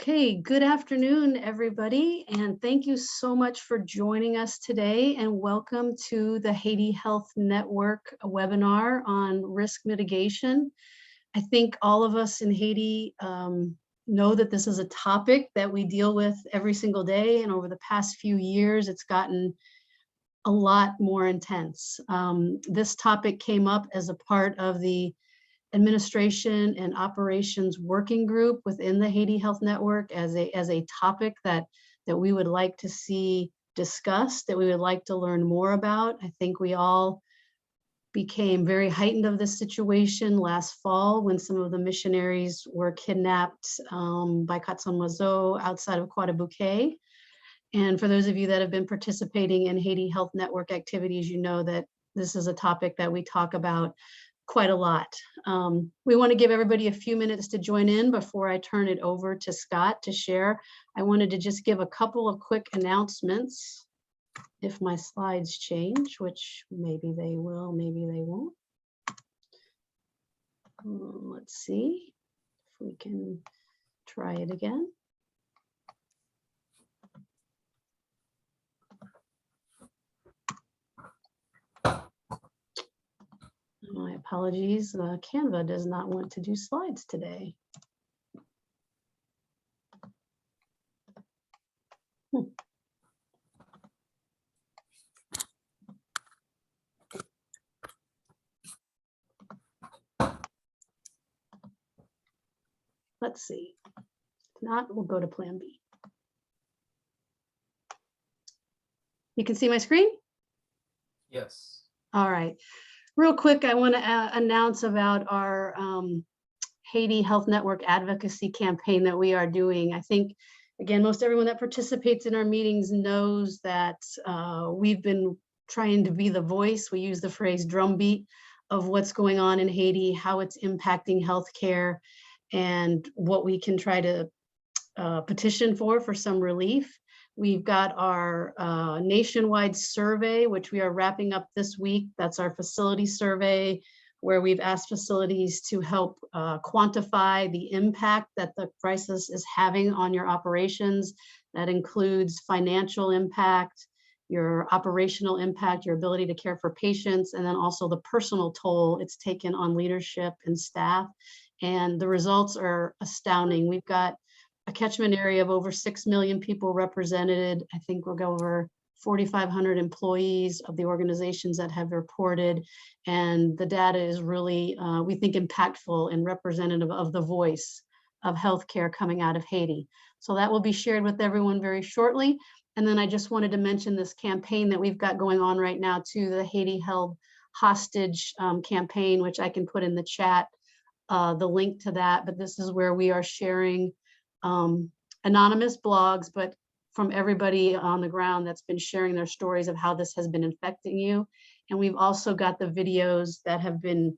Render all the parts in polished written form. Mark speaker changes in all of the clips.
Speaker 1: Okay, good afternoon, everybody, and thank you so much for joining us today, and welcome to the Haiti Health Network webinar on risk mitigation. I think all of us in Haiti know that this is a topic that we deal with every single day, and over the past few years, it's gotten a lot more intense. This topic came up as a part of the administration and operations working group within the Haiti Health Network as a topic that we would like to see discussed, that we would like to learn more about. I think we all became very heightened of this situation last fall when some of the missionaries were kidnapped by Katsanwazo outside of Coatebouquet. And for those of you that have been participating in Haiti Health Network activities, you know that this is a topic that we talk about quite a lot. We want to give everybody a few minutes to join in before I turn it over to Scott to share. I wanted to just give a couple of quick announcements. If my slides change, which maybe they will, maybe they won't. Let's see if we can try it again. My apologies, Canva does not want to do slides today. Let's see. If not, we'll go to plan B. You can see my screen?
Speaker 2: Yes.
Speaker 1: All right. Real quick, I want to announce about our Haiti Health Network advocacy campaign that we are doing. I think, again, most everyone that participates in our meetings knows that we've been trying to be the voice. We use the phrase drumbeat of what's going on in Haiti, how it's impacting healthcare, and what we can try to petition for some relief. We've got our nationwide survey, which we are wrapping up this week. That's our facility survey, where we've asked facilities to help quantify the impact that the crisis is having on your operations. That includes financial impact, your operational impact, your ability to care for patients, and then also the personal toll it's taken on leadership and staff. And the results are astounding. We've got a catchment area of over 6 million people represented. I think we'll go over 4,500 employees of the organizations that have reported. And the data is really, we think, impactful and representative of the voice of healthcare coming out of Haiti. So that will be shared with everyone very shortly. And then I just wanted to mention this campaign that we've got going on right now too, the Haiti Held Hostage campaign, which I can put in the chat, the link to that. But this is where we are sharing anonymous blogs, but from everybody on the ground that's been sharing their stories of how this has been affecting you. And we've also got the videos that have been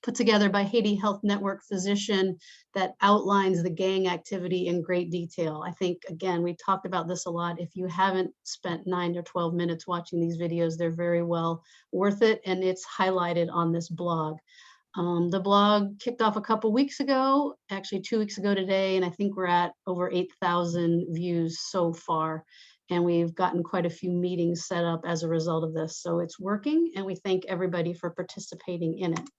Speaker 1: put together by Haiti Health Network physician that outlines the gang activity in great detail. I think, again, we talked about this a lot. If you haven't spent 9 or 12 minutes watching these videos, they're very well worth it. And it's highlighted on this blog. The blog kicked off a couple weeks ago, actually 2 weeks ago today, and I think we're at over 8,000 views so far. And we've gotten quite a few meetings set up as a result of this. So it's working, and we thank everybody for participating in it.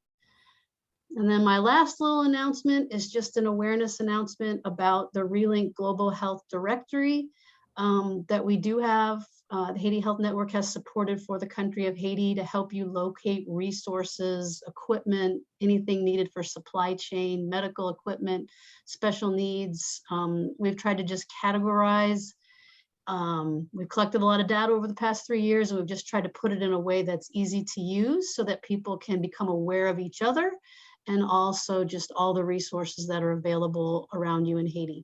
Speaker 1: And then my last little announcement is just an awareness announcement about the Relink Global Health Directory that we do have. The Haiti Health Network has supported for the country of Haiti to help you locate resources, equipment, anything needed for supply chain, medical equipment, special needs. We've tried to just categorize. We've collected a lot of data over the past 3 years, and we've just tried to put it in a way that's easy to use so that people can become aware of each other and also just all the resources that are available around you in Haiti.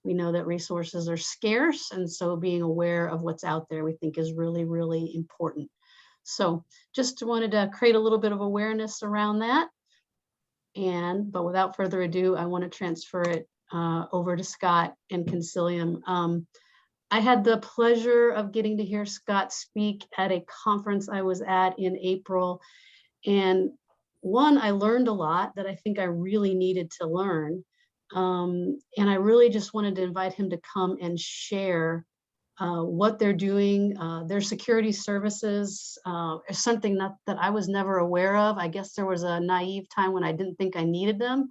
Speaker 1: We know that resources are scarce, and so being aware of what's out there we think is really, really important. So just wanted to create a little bit of awareness around that. But without further ado, I want to transfer it over to Scott and Concilium. I had the pleasure of getting to hear Scott speak at a conference I was at in April. And one, I learned a lot that I think I really needed to learn. And I really just wanted to invite him to come and share what they're doing. Their security services is something that I was never aware of. I guess there was a naive time when I didn't think I needed them,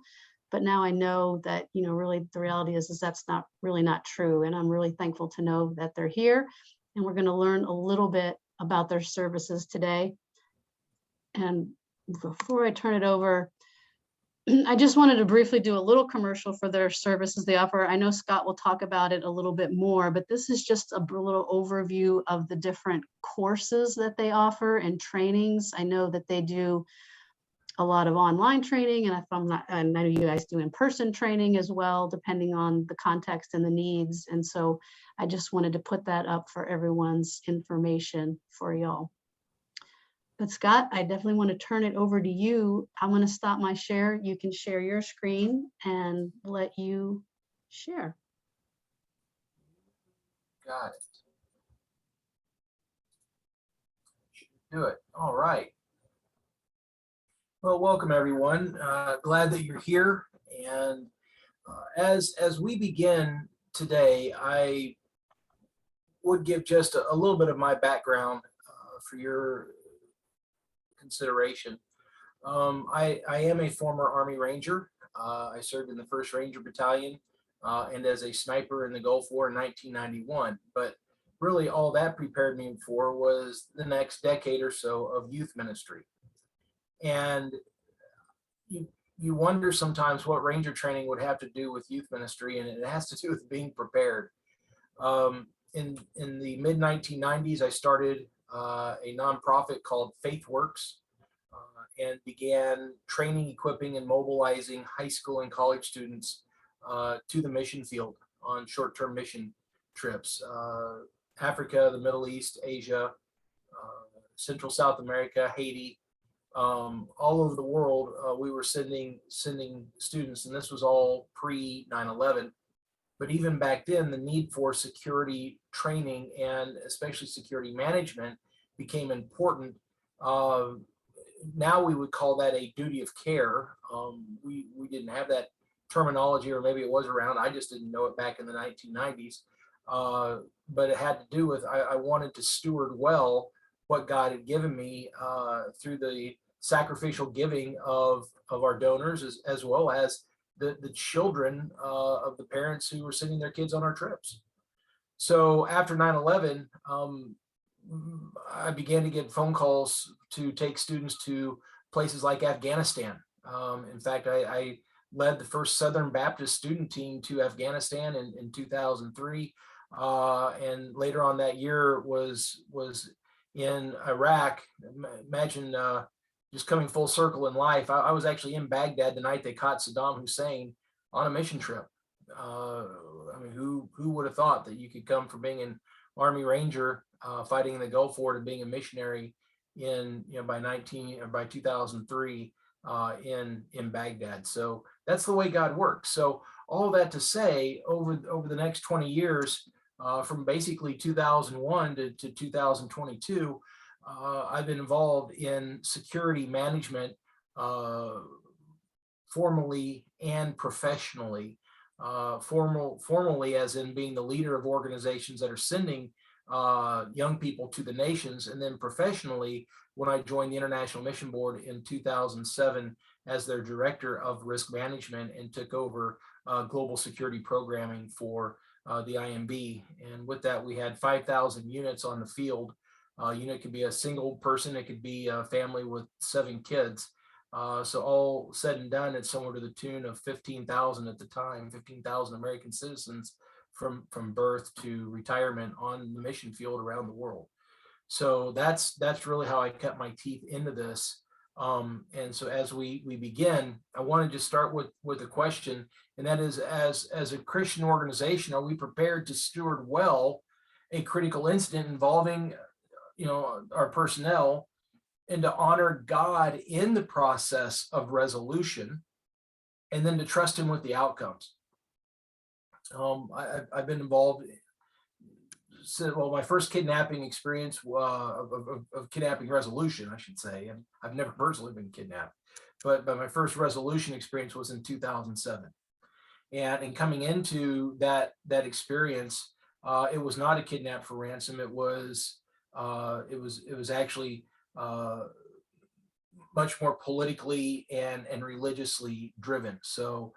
Speaker 1: but now I know that, really the reality is that's not true. And I'm really thankful to know that they're here. And we're going to learn a little bit about their services today. And before I turn it over, I just wanted to briefly do a little commercial for their services they offer. I know Scott will talk about it a little bit more, but this is just a little overview of the different courses that they offer and trainings. I know that they do a lot of online training, and I know you guys do in-person training as well, depending on the context and the needs. And so I just wanted to put that up for everyone's information for y'all. But Scott, I definitely want to turn it over to you. I'm going to stop my share. You can share your screen and let you share.
Speaker 2: Got it. Do it. All right. Well, welcome everyone. Glad that you're here. And as we begin today, I would give just a little bit of my background for your consideration. I am a former Army Ranger. I served in the 1st Ranger Battalion and as a sniper in the Gulf War in 1991. But really all that prepared me for was the next decade or so of youth ministry. And you wonder sometimes what Ranger training would have to do with youth ministry, and it has to do with being prepared. In the mid 1990s, I started a nonprofit called Faith Works and began training, equipping, and mobilizing high school and college students to the mission field on short-term mission trips. Africa, the Middle East, Asia, Central South America, Haiti, all over the world. We were sending students, and this was all pre 9/11. But even back then, the need for security training and especially security management became important. Now we would call that a duty of care. We didn't have that terminology, or maybe it was around. I just didn't know it back in the 1990s. But it had to do with I wanted to steward well what God had given me through the sacrificial giving of our donors, as well as the children of the parents who were sending their kids on our trips. So after 9/11, I began to get phone calls to take students to places like Afghanistan. In fact, I led the first Southern Baptist student team to Afghanistan in 2003. And later on that year was in Iraq. Imagine just coming full circle in life. I was actually in Baghdad the night they caught Saddam Hussein on a mission trip. I mean, who would have thought that you could come from being an Army Ranger fighting in the Gulf War to being a missionary by 2003 in Baghdad. So that's the way God works. So all that to say, over the next 20 years, from basically 2001 to 2022, I've been involved in security management formally and professionally. Formally as in being the leader of organizations that are sending young people to the nations, and then professionally when I joined the International Mission Board in 2007 as their director of risk management and took over global security programming for the IMB. And with that, we had 5,000 units on the field. Unit could be a single person, it could be a family with 7 kids. So all said and done, it's somewhere to the tune of 15,000 at the time, 15,000 American citizens from birth to retirement on the mission field around the world. So that's really how I cut my teeth into this. And so as we begin, I wanted to start with a question, and that is, as a Christian organization, are we prepared to steward well a critical incident involving our personnel, and to honor God in the process of resolution, and then to trust him with the outcomes? I've been involved. Well, my first kidnapping experience of kidnapping resolution, I should say, and I've never personally been kidnapped, but my first resolution experience was in 2007. And coming into that experience, it was not a kidnap for ransom. It was actually much more politically and religiously driven. So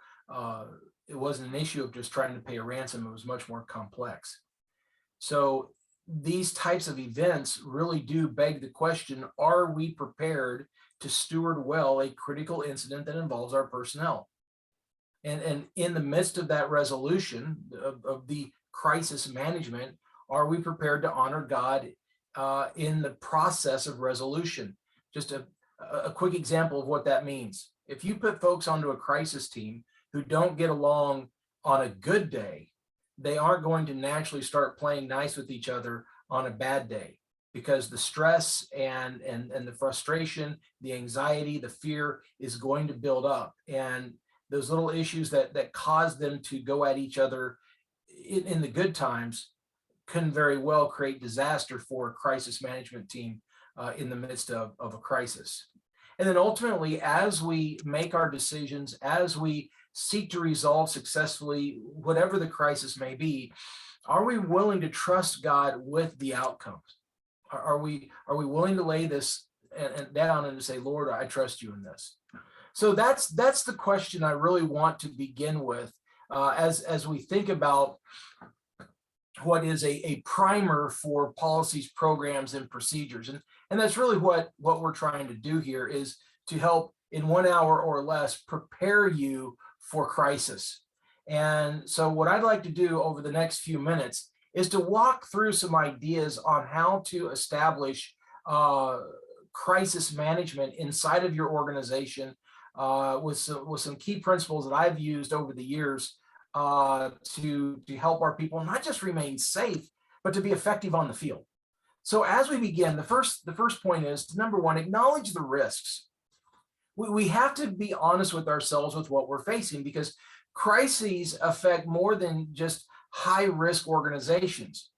Speaker 2: it wasn't an issue of just trying to pay a ransom. It was much more complex. So these types of events really do beg the question, are we prepared to steward well a critical incident that involves our personnel? And in the midst of that resolution of the crisis management, are we prepared to honor God in the process of resolution? Just a quick example of what that means. If you put folks onto a crisis team who don't get along on a good day, they aren't going to naturally start playing nice with each other on a bad day, because the stress and the frustration, the anxiety, the fear is going to build up. And those little issues that cause them to go at each other in the good times can very well create disaster for a crisis management team in the midst of a crisis. And then ultimately, as we make our decisions, as we seek to resolve successfully whatever the crisis may be, are we willing to trust God with the outcomes? Are we willing to lay this and down and to say, Lord, I trust you in this? So that's the question I really want to begin with as we think about what is a primer for policies, programs, and procedures. And that's really what we're trying to do here, is to help in 1 hour or less prepare you for crisis. And so what I'd like to do over the next few minutes is to walk through some ideas on how to establish crisis management inside of your organization with some key principles that I've used over the years to help our people not just remain safe, but to be effective on the field. So as we begin, the first point is to, number one, acknowledge the risks. We have to be honest with ourselves with what we're facing, because crises affect more than just high-risk organizations.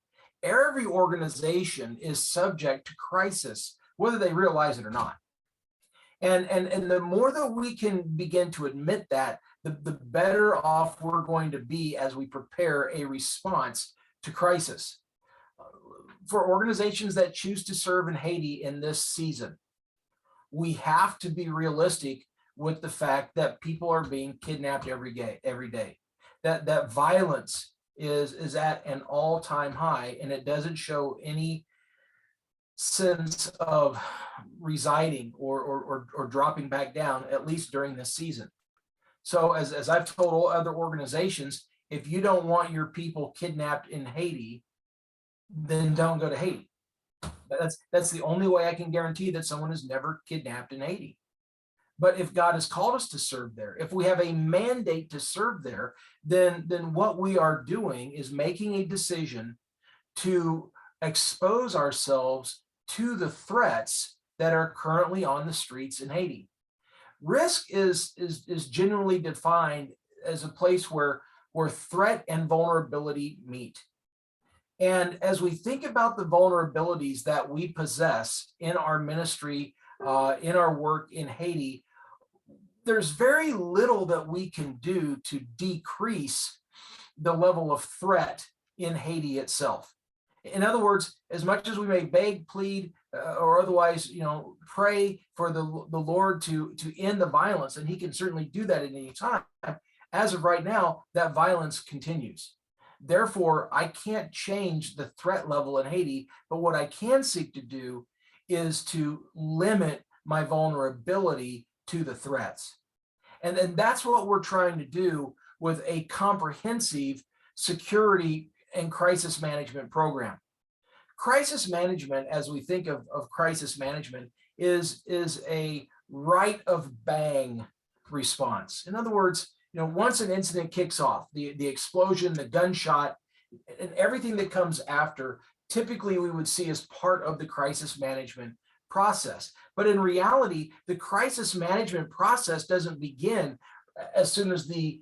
Speaker 2: Every organization is subject to crisis, whether they realize it or not. And the more that we can begin to admit that, the better off we're going to be as we prepare a response to crisis. For organizations that choose to serve in Haiti in this season, we have to be realistic with the fact that people are being kidnapped every day. That violence is at an all-time high, and it doesn't show any sense of residing or dropping back down, at least during this season. So as I've told other organizations, if you don't want your people kidnapped in Haiti, then don't go to Haiti. That's the only way I can guarantee that someone is never kidnapped in Haiti. But if God has called us to serve there, if we have a mandate to serve there, then what we are doing is making a decision to expose ourselves to the threats that are currently on the streets in Haiti. Risk is generally defined as a place where threat and vulnerability meet. And as we think about the vulnerabilities that we possess in our ministry, in our work in Haiti, there's very little that we can do to decrease the level of threat in Haiti itself. In other words, as much as we may beg, plead, or otherwise, pray for the Lord to end the violence, and he can certainly do that at any time, as of right now, that violence continues. Therefore, I can't change the threat level in Haiti, but what I can seek to do is to limit my vulnerability to the threats. And that's what we're trying to do with a comprehensive security and crisis management program. Crisis management, as we think of crisis management, is a right of bang response. In other words, once an incident kicks off, the explosion, the gunshot, and everything that comes after, typically we would see as part of the crisis management process. But in reality, the crisis management process doesn't begin as soon as the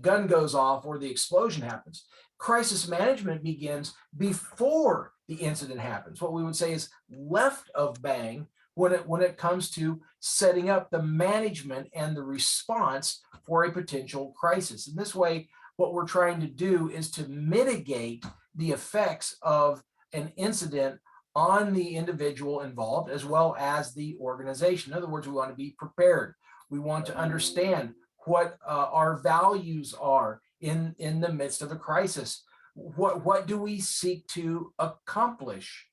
Speaker 2: gun goes off or the explosion happens. Crisis management begins before the incident happens. What we would say is left of bang, when it comes to setting up the management and the response for a potential crisis. In this way, what we're trying to do is to mitigate the effects of an incident on the individual involved as well as the organization. In other words, we want to be prepared. We want to understand what our values are in the midst of a crisis. What do we seek to accomplish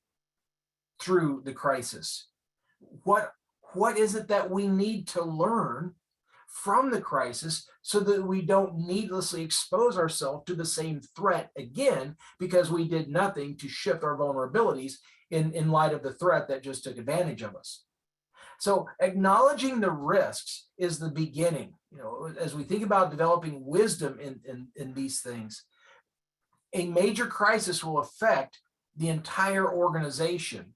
Speaker 2: through the crisis? What is it that we need to learn from the crisis so that we don't needlessly expose ourselves to the same threat again because we did nothing to shift our vulnerabilities in light of the threat that just took advantage of us? So acknowledging the risks is the beginning. As we think about developing wisdom in these things, a major crisis will affect the entire organization.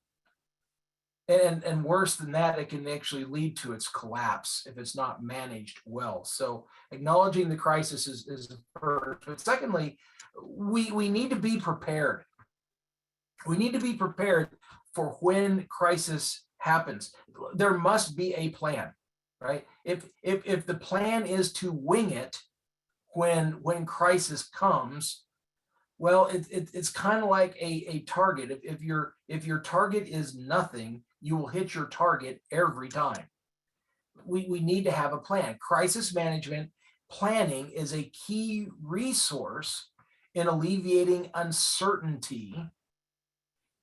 Speaker 2: And worse than that, it can actually lead to its collapse if it's not managed well. So acknowledging the crisis is first. But secondly, we need to be prepared. We need to be prepared for when crisis happens. There must be a plan, right? If the plan is to wing it when crisis comes, well, it's kind of like a target. If your target is nothing, you will hit your target every time. We need to have a plan. Crisis management planning is a key resource in alleviating uncertainty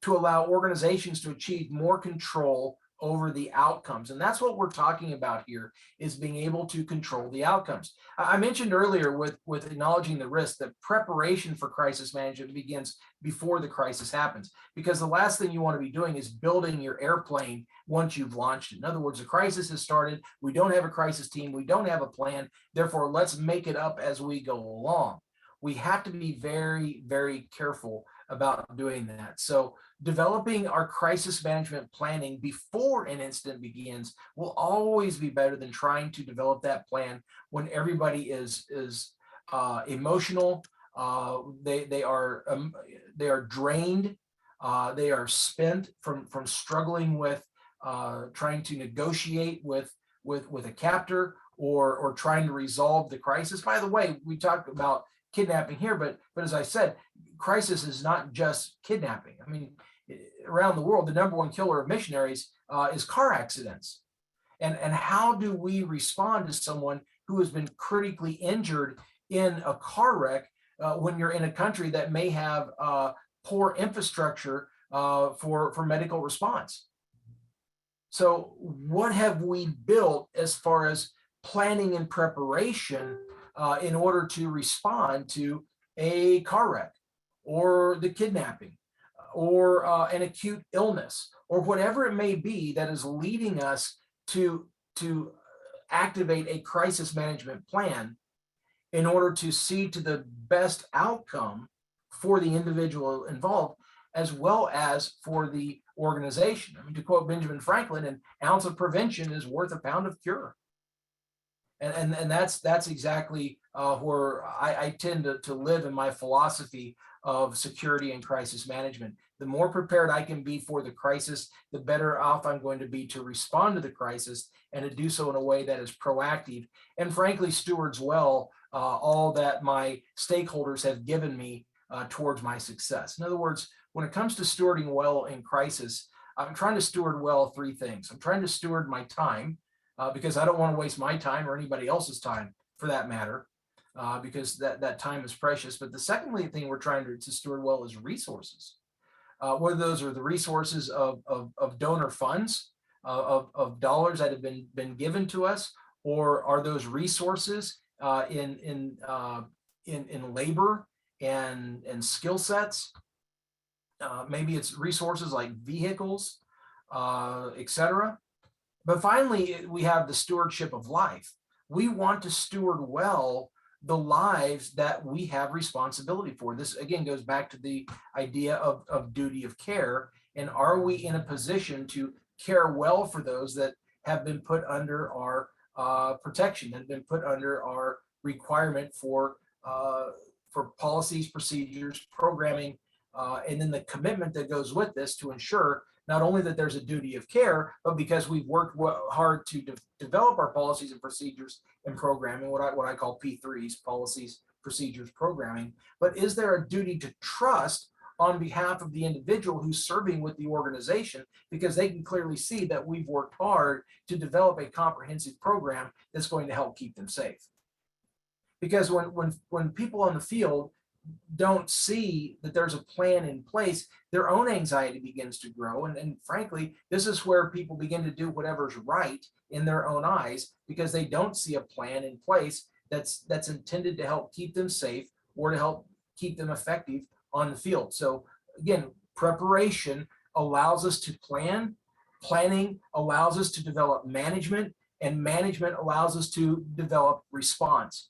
Speaker 2: to allow organizations to achieve more control over the outcomes. And that's what we're talking about here, is being able to control the outcomes. I mentioned earlier with acknowledging the risk that preparation for crisis management begins before the crisis happens, because the last thing you want to be doing is building your airplane once you've launched it. In other words, the crisis has started. We don't have a crisis team. We don't have a plan. Therefore, let's make it up as we go along. We have to be very, very careful about doing that. So developing our crisis management planning before an incident begins will always be better than trying to develop that plan when everybody is emotional. They are drained. They are spent from struggling with trying to negotiate with a captor or trying to resolve the crisis. By the way, we talked about kidnapping here, but as I said, crisis is not just kidnapping. I mean, around the world, the number one killer of missionaries is car accidents. And how do we respond to someone who has been critically injured in a car wreck when you're in a country that may have poor infrastructure for medical response? So what have we built as far as planning and preparation in order to respond to a car wreck or the kidnapping or an acute illness or whatever it may be that is leading us to activate a crisis management plan in order to see to the best outcome for the individual involved as well as for the organization? I mean, to quote Benjamin Franklin, an ounce of prevention is worth a pound of cure. And that's exactly where I tend to live in my philosophy of security and crisis management. The more prepared I can be for the crisis, the better off I'm going to be to respond to the crisis and to do so in a way that is proactive and frankly stewards well all that my stakeholders have given me towards my success. In other words, when it comes to stewarding well in crisis, I'm trying to steward well three things. I'm trying to steward my time because I don't want to waste my time or anybody else's time for that matter, because that time is precious. But the second thing we're trying to steward well is resources. Whether those are the resources of donor funds, of dollars that have been given to us, or are those resources in labor and skill sets. Maybe it's resources like vehicles, etc. But finally, we have the stewardship of life. We want to steward well the lives that we have responsibility for. This again goes back to the idea of duty of care. And are we in a position to care well for those that have been put under our protection, that have been put under our requirement for policies, procedures, programming, and then the commitment that goes with this to ensure not only that there's a duty of care, but because we've worked hard to develop our policies and procedures and programming, what I call P3s, policies, procedures, programming. But is there a duty to trust on behalf of the individual who's serving with the organization, because they can clearly see that we've worked hard to develop a comprehensive program that's going to help keep them safe? Because when people on the field don't see that there's a plan in place, their own anxiety begins to grow. And frankly, this is where people begin to do whatever's right in their own eyes, because they don't see a plan in place that's intended to help keep them safe or to help keep them effective on the field. So again, preparation allows us to plan, planning allows us to develop management, and management allows us to develop response.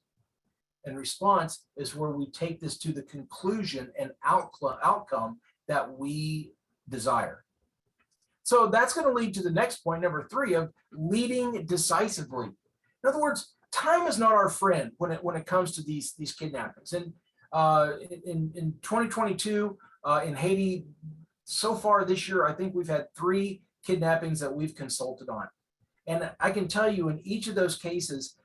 Speaker 2: And response is where we take this to the conclusion and outcome that we desire. So that's going to lead to the next point, number 3, of leading decisively. In other words, time is not our friend when it comes to these kidnappings. And in 2022 in Haiti, so far this year, I think we've had 3 kidnappings that we've consulted on. And I can tell you, in each of those cases,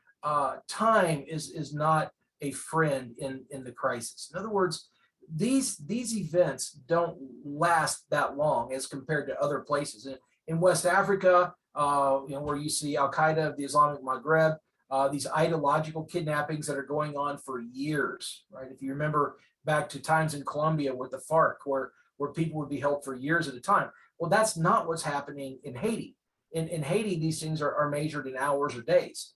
Speaker 2: time is not a friend in the crisis. In other words, these events don't last that long as compared to other places. In West Africa, where you see Al Qaeda of the Islamic Maghreb, these ideological kidnappings that are going on for years, right? If you remember back to times in Colombia with the FARC, where people would be held for years at a time. Well, that's not what's happening in Haiti. In Haiti, these things are measured in hours or days.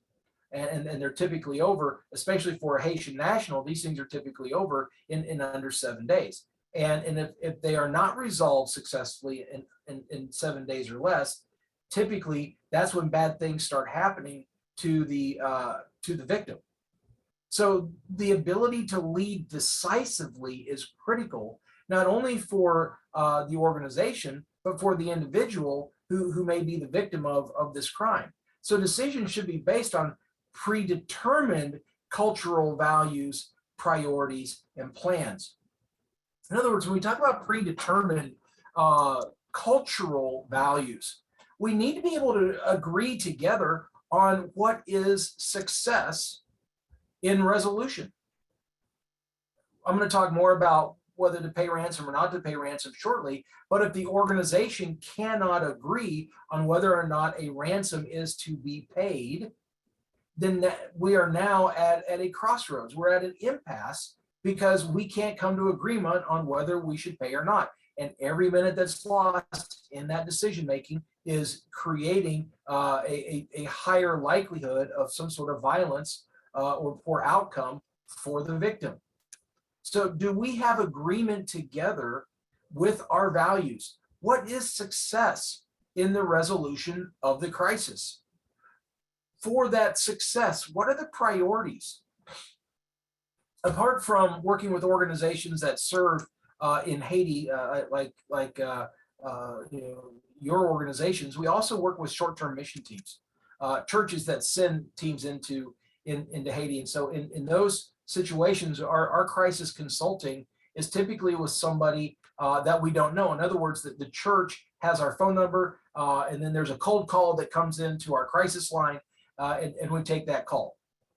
Speaker 2: And they're typically over, especially for a Haitian national, these things are typically over in under 7 days. And if they are not resolved successfully in 7 days or less, typically that's when bad things start happening to the victim. So the ability to lead decisively is critical, not only for the organization, but for the individual who may be the victim of this crime. So decisions should be based on predetermined cultural values, priorities, and plans. In other words, when we talk about predetermined cultural values, we need to be able to agree together on what is success in resolution. I'm going to talk more about whether to pay ransom or not to pay ransom shortly, but if the organization cannot agree on whether or not a ransom is to be paid, then we are now at a crossroads. We're at an impasse because we can't come to agreement on whether we should pay or not. And every minute that's lost in that decision making is creating a higher likelihood of some sort of violence or poor outcome for the victim. So do we have agreement together with our values? What is success in the resolution of the crisis? For that success, what are the priorities? Apart from working with organizations that serve in Haiti, your organizations, we also work with short-term mission teams, churches that send teams into Haiti. And so in those situations, our crisis consulting is typically with somebody that we don't know. In other words, the church has our phone number, and then there's a cold call that comes into our crisis line, and we take that call.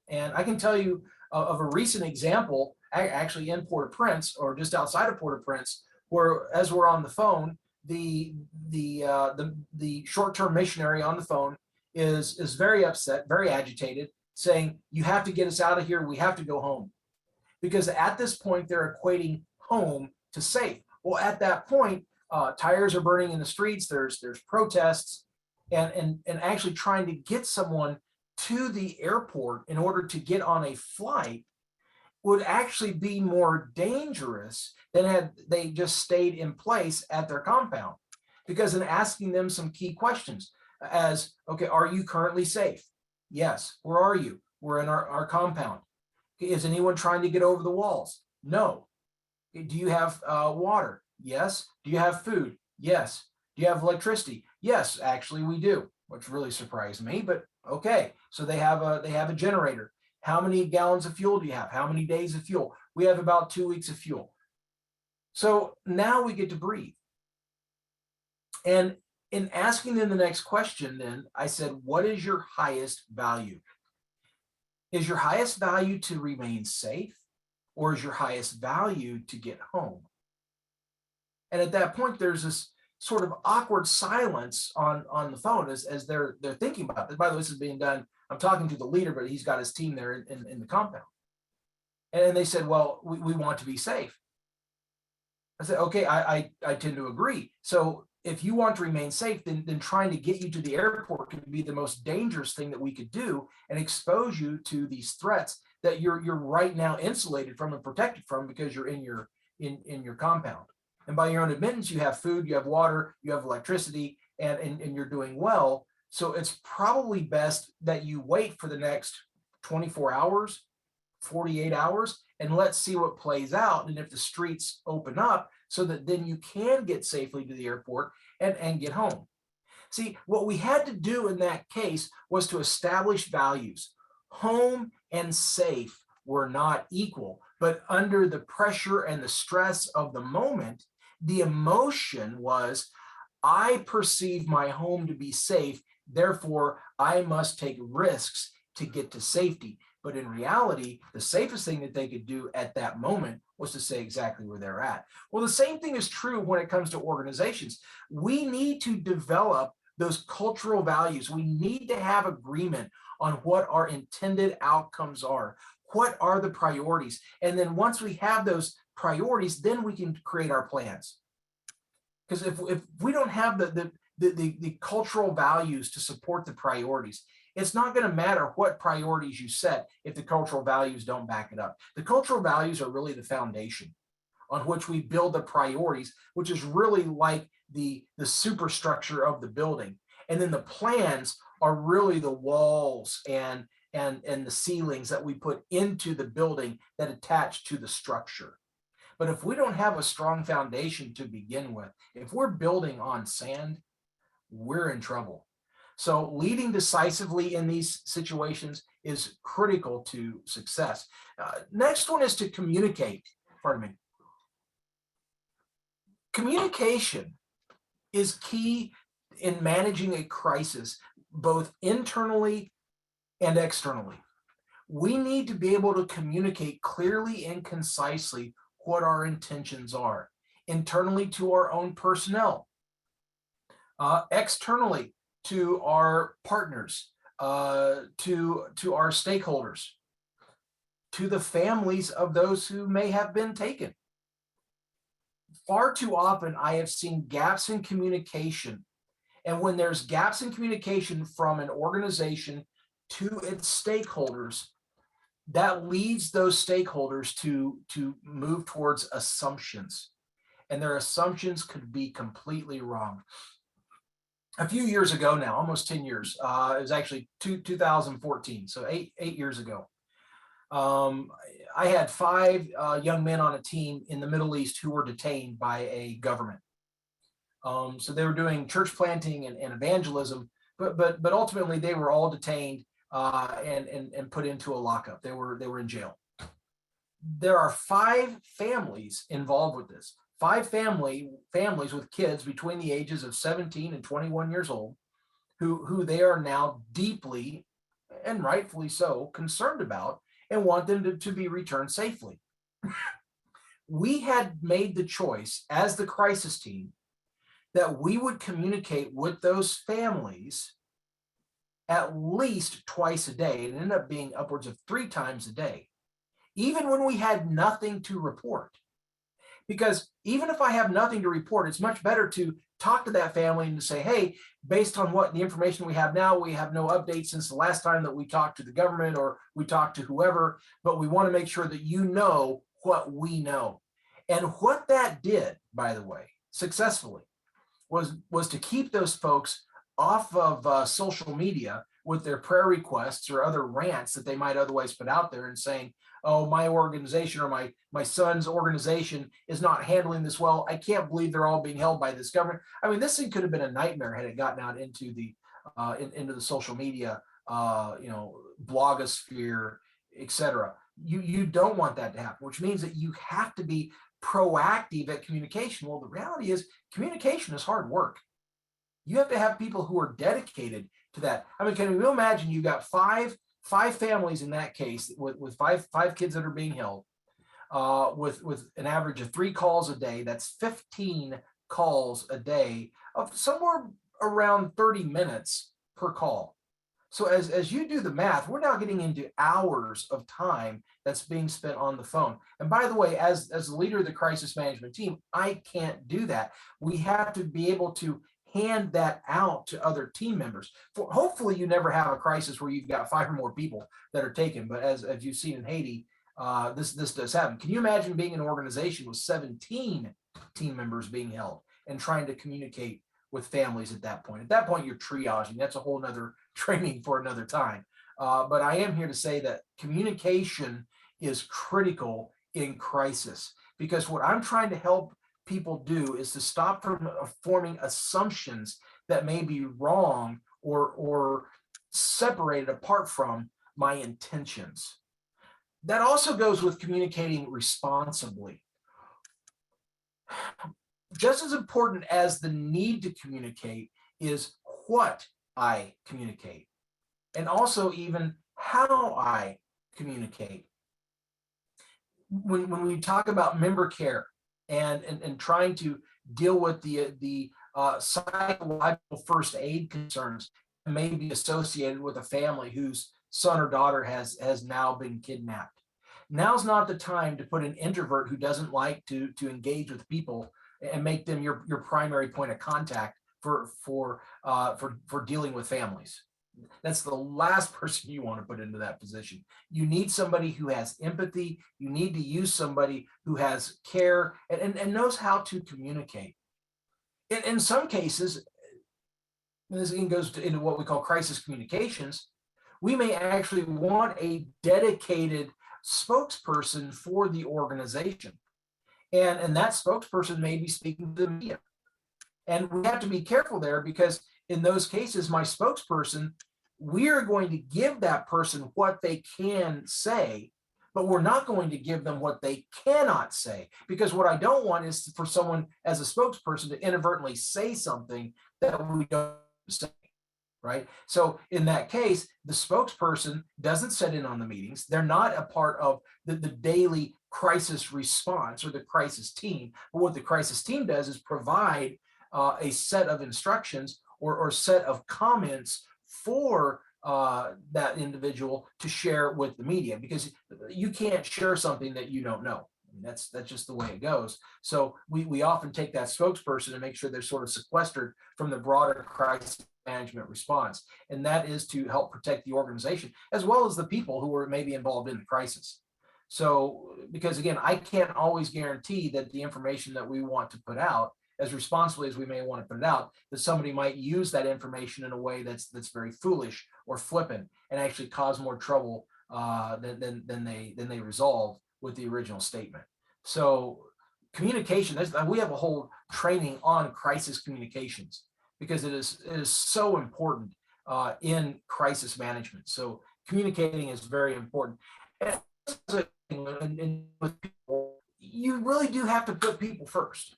Speaker 2: And I can tell you of a recent example, actually in Port-au-Prince, or just outside of Port-au-Prince, where as we're on the phone, the short-term missionary on the phone is very upset, very agitated, saying, "You have to get us out of here. We have to go home." Because at this point, they're equating home to safe. Well, at that point, tires are burning in the streets. There's protests, and actually trying to get someone to the airport in order to get on a flight would actually be more dangerous than had they just stayed in place at their compound. Because in asking them some key questions as, okay, are you currently safe? Yes. Where are you? We're in our compound. Is anyone trying to get over the walls? No. Do you have water? Yes. Do you have food? Yes. Do you have electricity? Yes, actually we do, which really surprised me, but okay. So they have a generator. How many gallons of fuel do you have? How many days of fuel? We have about 2 weeks of fuel. So now we get to breathe. And in asking them the next question, then I said, what is your highest value? Is your highest value to remain safe, or is your highest value to get home? And at that point, there's this sort of awkward silence on the phone as they're thinking about this. By the way, this is being done. I'm talking to the leader, but he's got his team there in the compound. And they said, well, we want to be safe. I said, okay, I tend to agree. So if you want to remain safe, then trying to get you to the airport could be the most dangerous thing that we could do and expose you to these threats that you're right now insulated from and protected from because you're in your compound. And by your own admittance, you have food, you have water, you have electricity, and you're doing well. So it's probably best that you wait for the next 24 hours, 48 hours, and let's see what plays out. And if the streets open up so that then you can get safely to the airport and get home. See, what we had to do in that case was to establish values. Home and safe were not equal, but under the pressure and the stress of the moment, the emotion was, I perceive my home to be safe, therefore I must take risks to get to safety. But in reality, the safest thing that they could do at that moment was to say exactly where they're at. Well, the same thing is true when it comes to organizations. We need to develop those cultural values. We need to have agreement on what our intended outcomes are. What are the priorities? And then once we have those priorities, then we can create our plans. Because if we don't have the cultural values to support the priorities, it's not going to matter what priorities you set if the cultural values don't back it up. The cultural values are really the foundation on which we build the priorities, which is really like the superstructure of the building. And then the plans are really the walls and the ceilings that we put into the building that attach to the structure. But if we don't have a strong foundation to begin with, if we're building on sand, we're in trouble. So leading decisively in these situations is critical to success. Next one is to communicate. Pardon me. Communication is key in managing a crisis, both internally and externally. We need to be able to communicate clearly and concisely what our intentions are, internally to our own personnel, externally to our partners, to our stakeholders, to the families of those who may have been taken. Far too often, I have seen gaps in communication. And when there's gaps in communication from an organization to its stakeholders, that leads those stakeholders to move towards assumptions. And their assumptions could be completely wrong. A few years ago now, almost 10 years, it was actually 2014, so eight years ago. I had 5 young men on a team in the Middle East who were detained by a government. So they were doing church planting and evangelism, but ultimately they were all detained and put into a lockup. They were in jail. There are 5 families involved with this. 5 families with kids between the ages of 17 and 21 years old, who they are now deeply and rightfully so concerned about and want them to be returned safely. We had made the choice as the crisis team that we would communicate with those families at least twice a day. It ended up being upwards of 3 times a day, even when we had nothing to report. Because even if I have nothing to report, it's much better to talk to that family and to say, hey, based on what the information we have now, we have no updates since the last time that we talked to the government or we talked to whoever, but we want to make sure that you know what we know. And what that did, by the way, successfully, was to keep those folks off of social media with their prayer requests or other rants that they might otherwise put out there and saying, oh, my organization or my son's organization is not handling this well. I can't believe they're all being held by this government. I mean, this thing could have been a nightmare had it gotten out into the social media, blogosphere, etc. You don't want that to happen, which means that you have to be proactive at communication. Well, the reality is communication is hard work. You have to have people who are dedicated to that. I mean, can you imagine you got five families in that case with five kids that are being held, with an average of 3 calls a day. That's 15 calls a day of somewhere around 30 minutes per call. So as you do the math, we're now getting into hours of time that's being spent on the phone. And by the way, as the leader of the crisis management team, I can't do that. We have to be able to hand that out to other team members. For hopefully you never have a crisis where you've got 5 or more people that are taken. But as you've seen in Haiti, this does happen. Can you imagine being an organization with 17 team members being held and trying to communicate with families at that point? At that point, you're triaging. That's a whole nother training for another time. But I am here to say that communication is critical in crisis, because what I'm trying to help people do is to stop from forming assumptions that may be wrong or separated apart from my intentions. That also goes with communicating responsibly. Just as important as the need to communicate is what I communicate, and also even how I communicate. When we talk about member care and trying to deal with the psychological first aid concerns that may be associated with a family whose son or daughter has now been kidnapped. Now's not the time to put an introvert who doesn't like to engage with people and make them your primary point of contact for dealing with families. That's the last person you want to put into that position. You need somebody who has empathy. You need to use somebody who has care and knows how to communicate. In some cases, and this again goes into what we call crisis communications, we may actually want a dedicated spokesperson for the organization. And that spokesperson may be speaking to the media. And we have to be careful there, because in those cases, my spokesperson, we are going to give that person what they can say, but we're not going to give them what they cannot say. Because what I don't want is for someone as a spokesperson to inadvertently say something that we don't say, right? So in that case, the spokesperson doesn't sit in on the meetings. They're not a part of the daily crisis response or the crisis team. But what the crisis team does is provide a set of instructions or set of comments for that individual to share with the media, because you can't share something that you don't know. I mean, that's just the way it goes. So we often take that spokesperson and make sure they're sort of sequestered from the broader crisis management response. And that is to help protect the organization as well as the people who are maybe involved in the crisis. So, because again, I can't always guarantee that the information that we want to put out, as responsibly as we may want to put it out, that somebody might use that information in a way that's very foolish or flippant and actually cause more trouble than they resolve with the original statement. So communication, we have a whole training on crisis communications, because it is so important in crisis management. So communicating is very important. And with people, you really do have to put people first.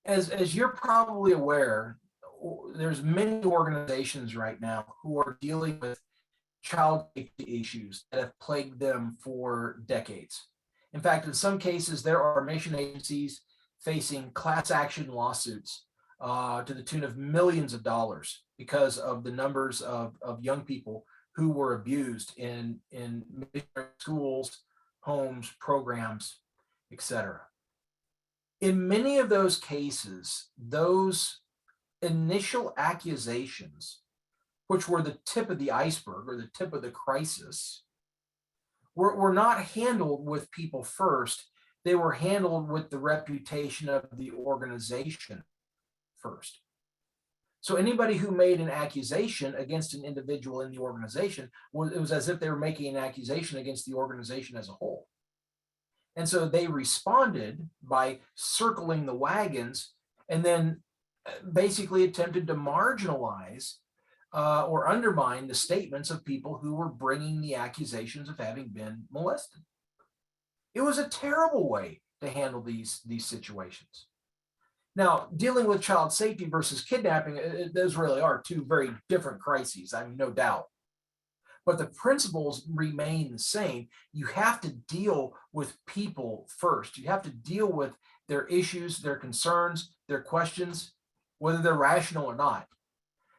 Speaker 2: As you're probably aware, there's many organizations right now who are dealing with child safety issues that have plagued them for decades. In fact, in some cases, there are mission agencies facing class action lawsuits to the tune of millions of dollars because of the numbers of young people who were abused in schools, homes, programs, etc. In many of those cases, those initial accusations, which were the tip of the iceberg or the tip of the crisis, were not handled with people first. They were handled with the reputation of the organization first. So anybody who made an accusation against an individual in the organization, it was as if they were making an accusation against the organization as a whole. And so they responded by circling the wagons and then basically attempted to marginalize or undermine the statements of people who were bringing the accusations of having been molested. It was a terrible way to handle these situations. Now, dealing with child safety versus kidnapping, those really are two very different crises, I mean, no doubt. But the principles remain the same. You have to deal with people first. You have to deal with their issues, their concerns, their questions, whether they're rational or not.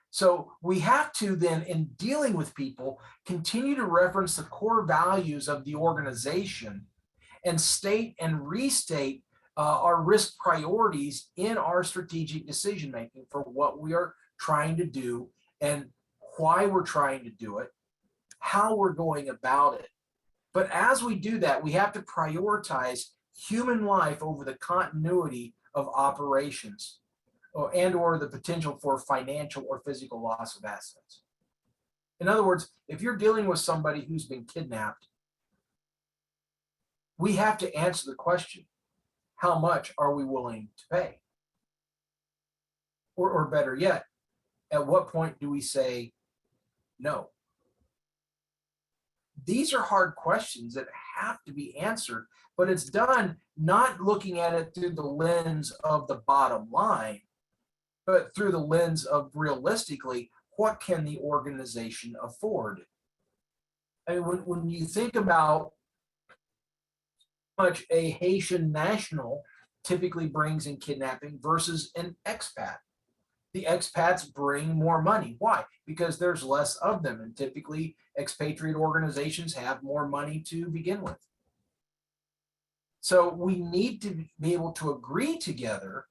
Speaker 2: So we have to then, in dealing with people, continue to reference the core values of the organization and state and restate our risk priorities in our strategic decision making for what we are trying to do and why we're trying to do it, how we're going about it. But as we do that, we have to prioritize human life over the continuity of operations or the potential for financial or physical loss of assets. In other words, if you're dealing with somebody who's been kidnapped, we have to answer the question, how much are we willing to pay? Or better yet, at what point do we say no? These are hard questions that have to be answered, but it's done not looking at it through the lens of the bottom line, but through the lens of realistically, what can the organization afford? I mean, when you think about how much a Haitian national typically brings in kidnapping versus an expat, the expats bring more money. Why? Because there's less of them, and typically expatriate organizations have more money to begin with. So we need to be able to agree together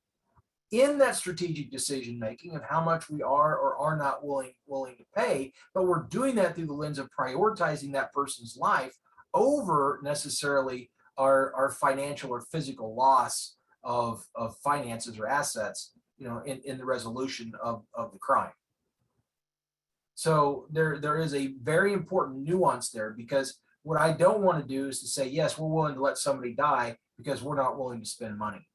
Speaker 2: in that strategic decision making of how much we are or are not willing to pay, but we're doing that through the lens of prioritizing that person's life over necessarily our financial or physical loss of finances or assets, in the resolution of the crime. So there is a very important nuance there, because what I don't want to do is to say, yes, we're willing to let somebody die because we're not willing to spend money.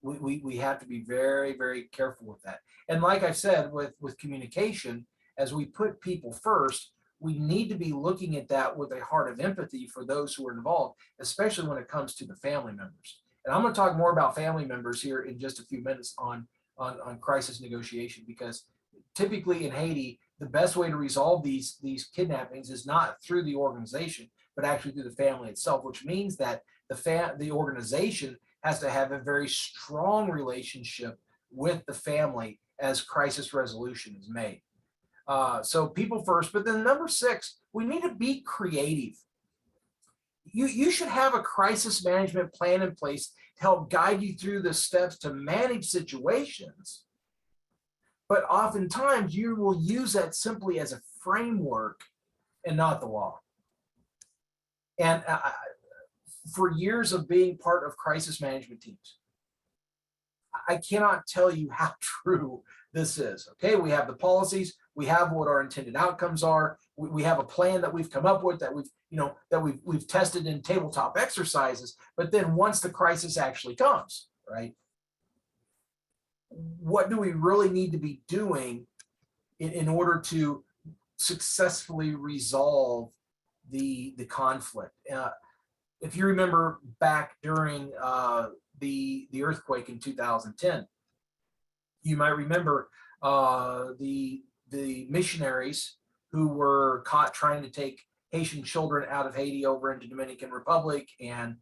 Speaker 2: We have to be very, very careful with that. And like I said, with communication, as we put people first, we need to be looking at that with a heart of empathy for those who are involved, especially when it comes to the family members. And I'm going to talk more about family members here in just a few minutes on crisis negotiation, because typically in Haiti, the best way to resolve these kidnappings is not through the organization, but actually through the family itself, which means that the organization has to have a very strong relationship with the family as crisis resolution is made. So people first, but then number 6, we need to be creative. You should have a crisis management plan in place to help guide you through the steps to manage situations. But oftentimes you will use that simply as a framework and not the law. And for years of being part of crisis management teams, I cannot tell you how true this is. Okay, we have the policies, we have what our intended outcomes are, we have a plan that we've come up with that we've tested in tabletop exercises. But then once the crisis actually comes, right? What do we really need to be doing in order to successfully resolve the conflict? If you remember back during the earthquake in 2010, you might remember the missionaries who were caught trying to take Haitian children out of Haiti over into Dominican Republic, and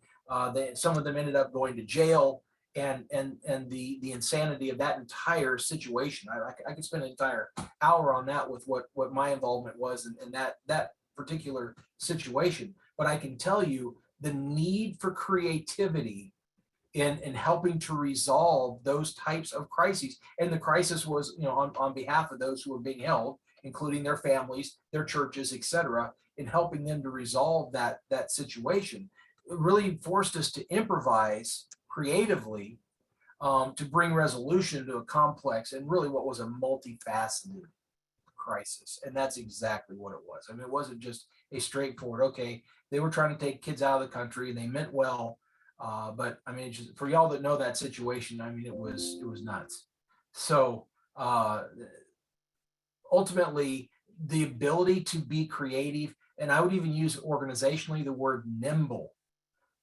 Speaker 2: some of them ended up going to jail. And the insanity of that entire situation. I could spend an entire hour on that with what my involvement was in that particular situation. But I can tell you the need for creativity in helping to resolve those types of crises. And the crisis was, on behalf of those who were being held, including their families, their churches, etc., in helping them to resolve that situation. It really forced us to improvise creatively to bring resolution to a complex and really what was a multifaceted crisis. And that's exactly what it was. I mean, it wasn't just a straightforward, okay, they were trying to take kids out of the country and they meant well. But I mean, just, for y'all that know that situation, I mean, it was nuts. So ultimately the ability to be creative, and I would even use organizationally the word nimble.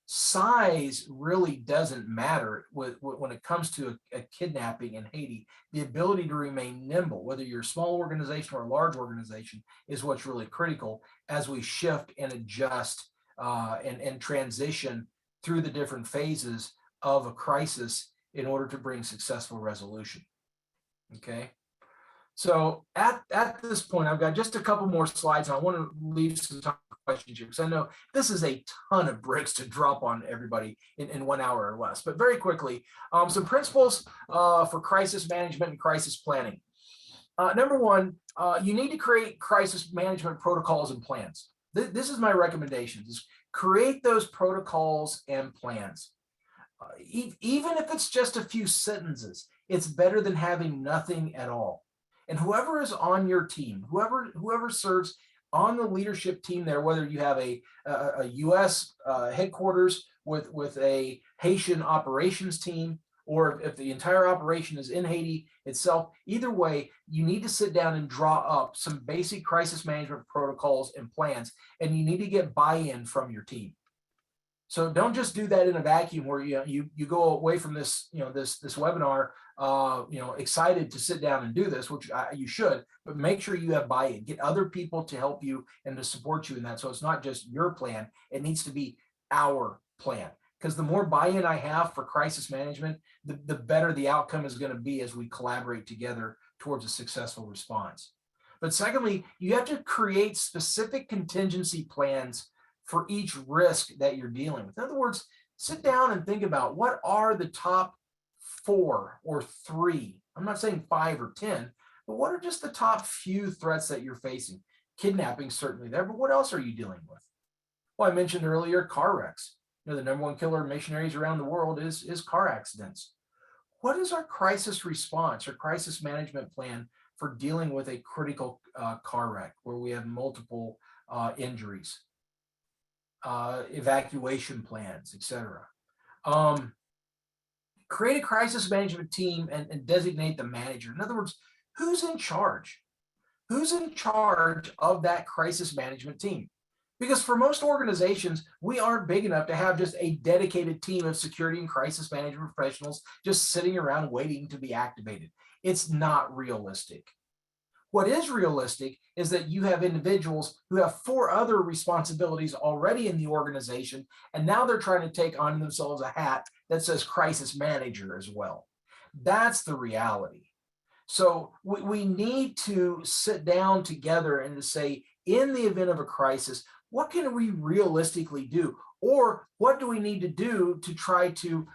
Speaker 2: Size really doesn't matter when it comes to a kidnapping in Haiti. The ability to remain nimble, whether you're a small organization or a large organization, is what's really critical as we shift and adjust and transition through the different phases of a crisis in order to bring successful resolution. Okay. So at this point, I've got just a couple more slides, and I want to leave some time for questions here because I know this is a ton of bricks to drop on everybody in 1 hour or less. But very quickly, some principles for crisis management and crisis planning. Number one, you need to create crisis management protocols and plans. This is my recommendation: is create those protocols and plans. Even if it's just a few sentences, it's better than having nothing at all. And whoever is on your team, whoever serves on the leadership team there, whether you have a U.S. Headquarters with a Haitian operations team, or if the entire operation is in Haiti itself, either way, you need to sit down and draw up some basic crisis management protocols and plans, and you need to get buy-in from your team. So don't just do that in a vacuum where you go away from this this webinar excited to sit down and do this, which you should, but make sure you have buy-in. Get other people to help you and to support you in that. So it's not just your plan; it needs to be our plan. Because the more buy-in I have for crisis management, the better the outcome is going to be as we collaborate together towards a successful response. But secondly, you have to create specific contingency plans for each risk that you're dealing with. In other words, sit down and think about what are the top 4 or 3. I'm not saying 5 or 10, but what are just the top few threats that you're facing? Kidnapping certainly there, but what else are you dealing with? Well, I mentioned earlier car wrecks. The number one killer of missionaries around the world is car accidents. What is our crisis response or crisis management plan for dealing with a critical car wreck where we have multiple injuries? Evacuation plans, etc. Create a crisis management team and designate the manager. In other words, who's in charge? Who's in charge of that crisis management team? Because for most organizations, we aren't big enough to have just a dedicated team of security and crisis management professionals just sitting around waiting to be activated. It's not realistic. What is realistic is that you have individuals who have 4 other responsibilities already in the organization, and now they're trying to take on themselves a hat that says crisis manager as well. That's the reality. So we need to sit down together and to say, in the event of a crisis, what can we realistically do? Or what do we need to do to try to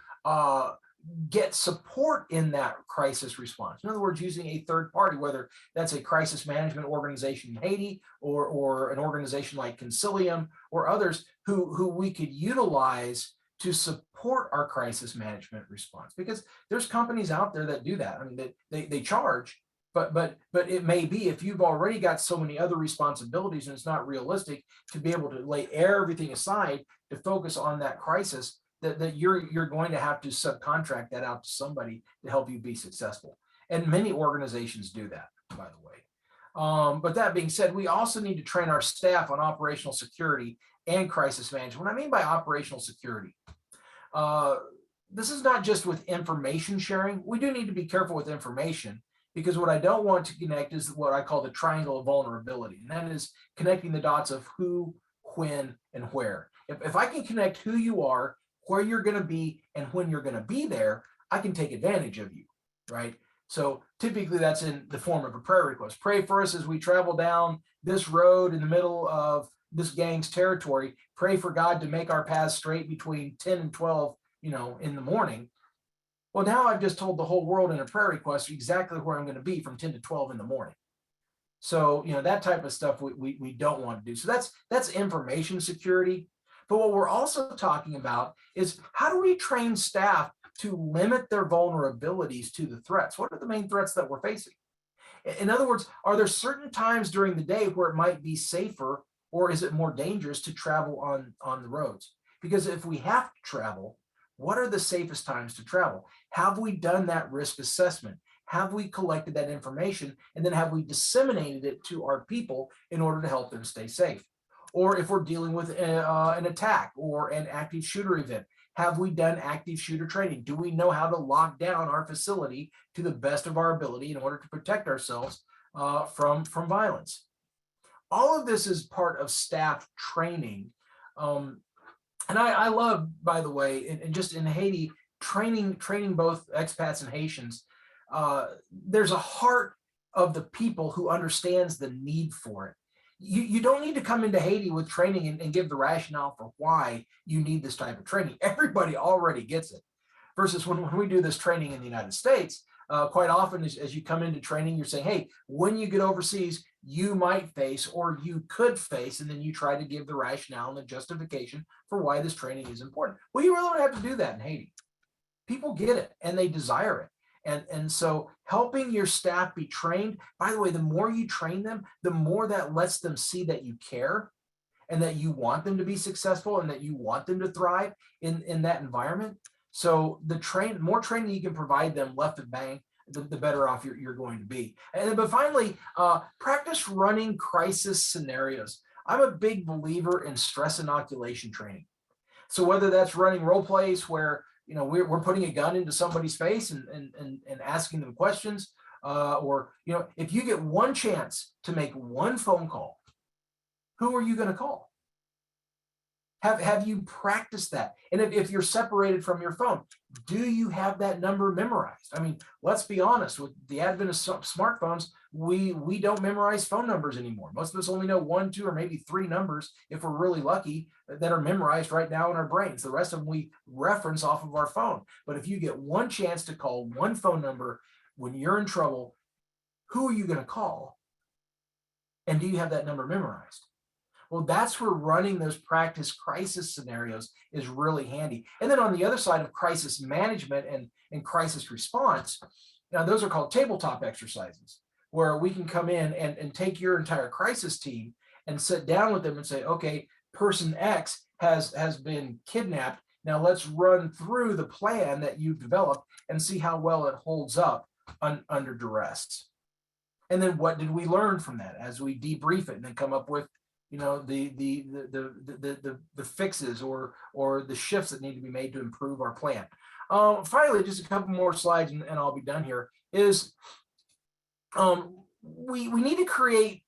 Speaker 2: get support in that crisis response? In other words, using a third party, whether that's a crisis management organization in Haiti or an organization like Concilium or others who we could utilize to support our crisis management response. Because there's companies out there that do that. I mean, they charge, but it may be if you've already got so many other responsibilities and it's not realistic to be able to lay everything aside to focus on that crisis, that you're going to have to subcontract that out to somebody to help you be successful. And many organizations do that, by the way. But that being said, we also need to train our staff on operational security and crisis management. What I mean by operational security, this is not just with information sharing. We do need to be careful with information, because what I don't want to connect is what I call the triangle of vulnerability. And that is connecting the dots of who, when, and where. If I can connect who you are, where you're going to be, and when you're going to be there, I can take advantage of you, right? So typically that's in the form of a prayer request. Pray for us as we travel down this road in the middle of this gang's territory. Pray for God to make our paths straight between 10 and 12, in the morning. Well, now I've just told the whole world in a prayer request exactly where I'm going to be from 10 to 12 in the morning. So, that type of stuff we don't want to do. So that's information security. But what we're also talking about is how do we train staff to limit their vulnerabilities to the threats? What are the main threats that we're facing? In other words, are there certain times during the day where it might be safer, or is it more dangerous to travel on the roads? Because if we have to travel, what are the safest times to travel? Have we done that risk assessment? have we collected that information, and then have we disseminated it to our people in order to help them stay safe? Or if we're dealing with an attack or an active shooter event, have we done active shooter training? Do we know how to lock down our facility to the best of our ability in order to protect ourselves from violence? All of this is part of staff training. And I love, by the way, and just in Haiti, training both expats and Haitians. There's a heart of the people who understands the need for it. You don't need to come into Haiti with training and give the rationale for why you need this type of training. Everybody already gets it. Versus when we do this training in the United States, quite often as you come into training, you're saying, hey, when you get overseas, you might face or you could face, and then you try to give the rationale and the justification for why this training is important. Well, you really don't have to do that in Haiti. People get it and they desire it. And so helping your staff be trained, by the way, the more you train them, the more that lets them see that you care and that you want them to be successful and that you want them to thrive in that environment. So the more training you can provide them left of bang, the better off you're going to be. But finally, practice running crisis scenarios. I'm a big believer in stress inoculation training. So whether that's running role plays where we're putting a gun into somebody's face and asking them questions, or if you get one chance to make one phone call, who are you going to call? Have you practiced that? And if you're separated from your phone, do you have that number memorized? I mean, let's be honest, with the advent of smartphones, we don't memorize phone numbers anymore. Most of us only know 1, 2, or maybe 3 numbers, if we're really lucky, that are memorized right now in our brains. The rest of them we reference off of our phone. But if you get one chance to call one phone number when you're in trouble, who are you going to call? And do you have that number memorized? Well, that's where running those practice crisis scenarios is really handy. And then on the other side of crisis management and crisis response, now those are called tabletop exercises, where we can come in and take your entire crisis team and sit down with them and say, okay, person X has been kidnapped. Now let's run through the plan that you've developed and see how well it holds up under duress. And then what did we learn from that as we debrief it and then come up with the fixes or the shifts that need to be made to improve our plan. Finally, just a couple more slides and I'll be done here, is we need to create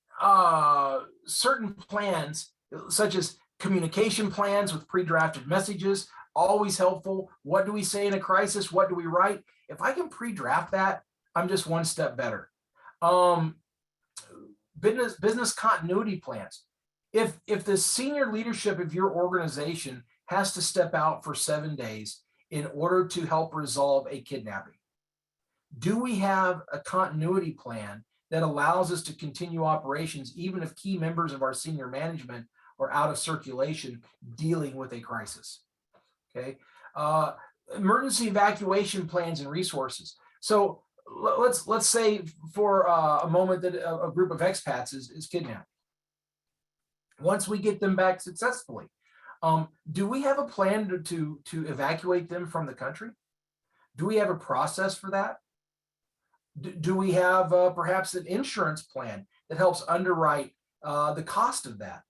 Speaker 2: certain plans, such as communication plans with pre-drafted messages, always helpful. What do we say in a crisis? What do we write? If I can pre-draft that, I'm just one step better. Business continuity plans. If the senior leadership of your organization has to step out for 7 days in order to help resolve a kidnapping, do we have a continuity plan that allows us to continue operations even if key members of our senior management are out of circulation dealing with a crisis? Okay. Emergency evacuation plans and resources. So let's say for a moment that a group of expats is kidnapped. Once we get them back successfully, do we have a plan to evacuate them from the country? Do we have a process for that? Do we have perhaps an insurance plan that helps underwrite the cost of that?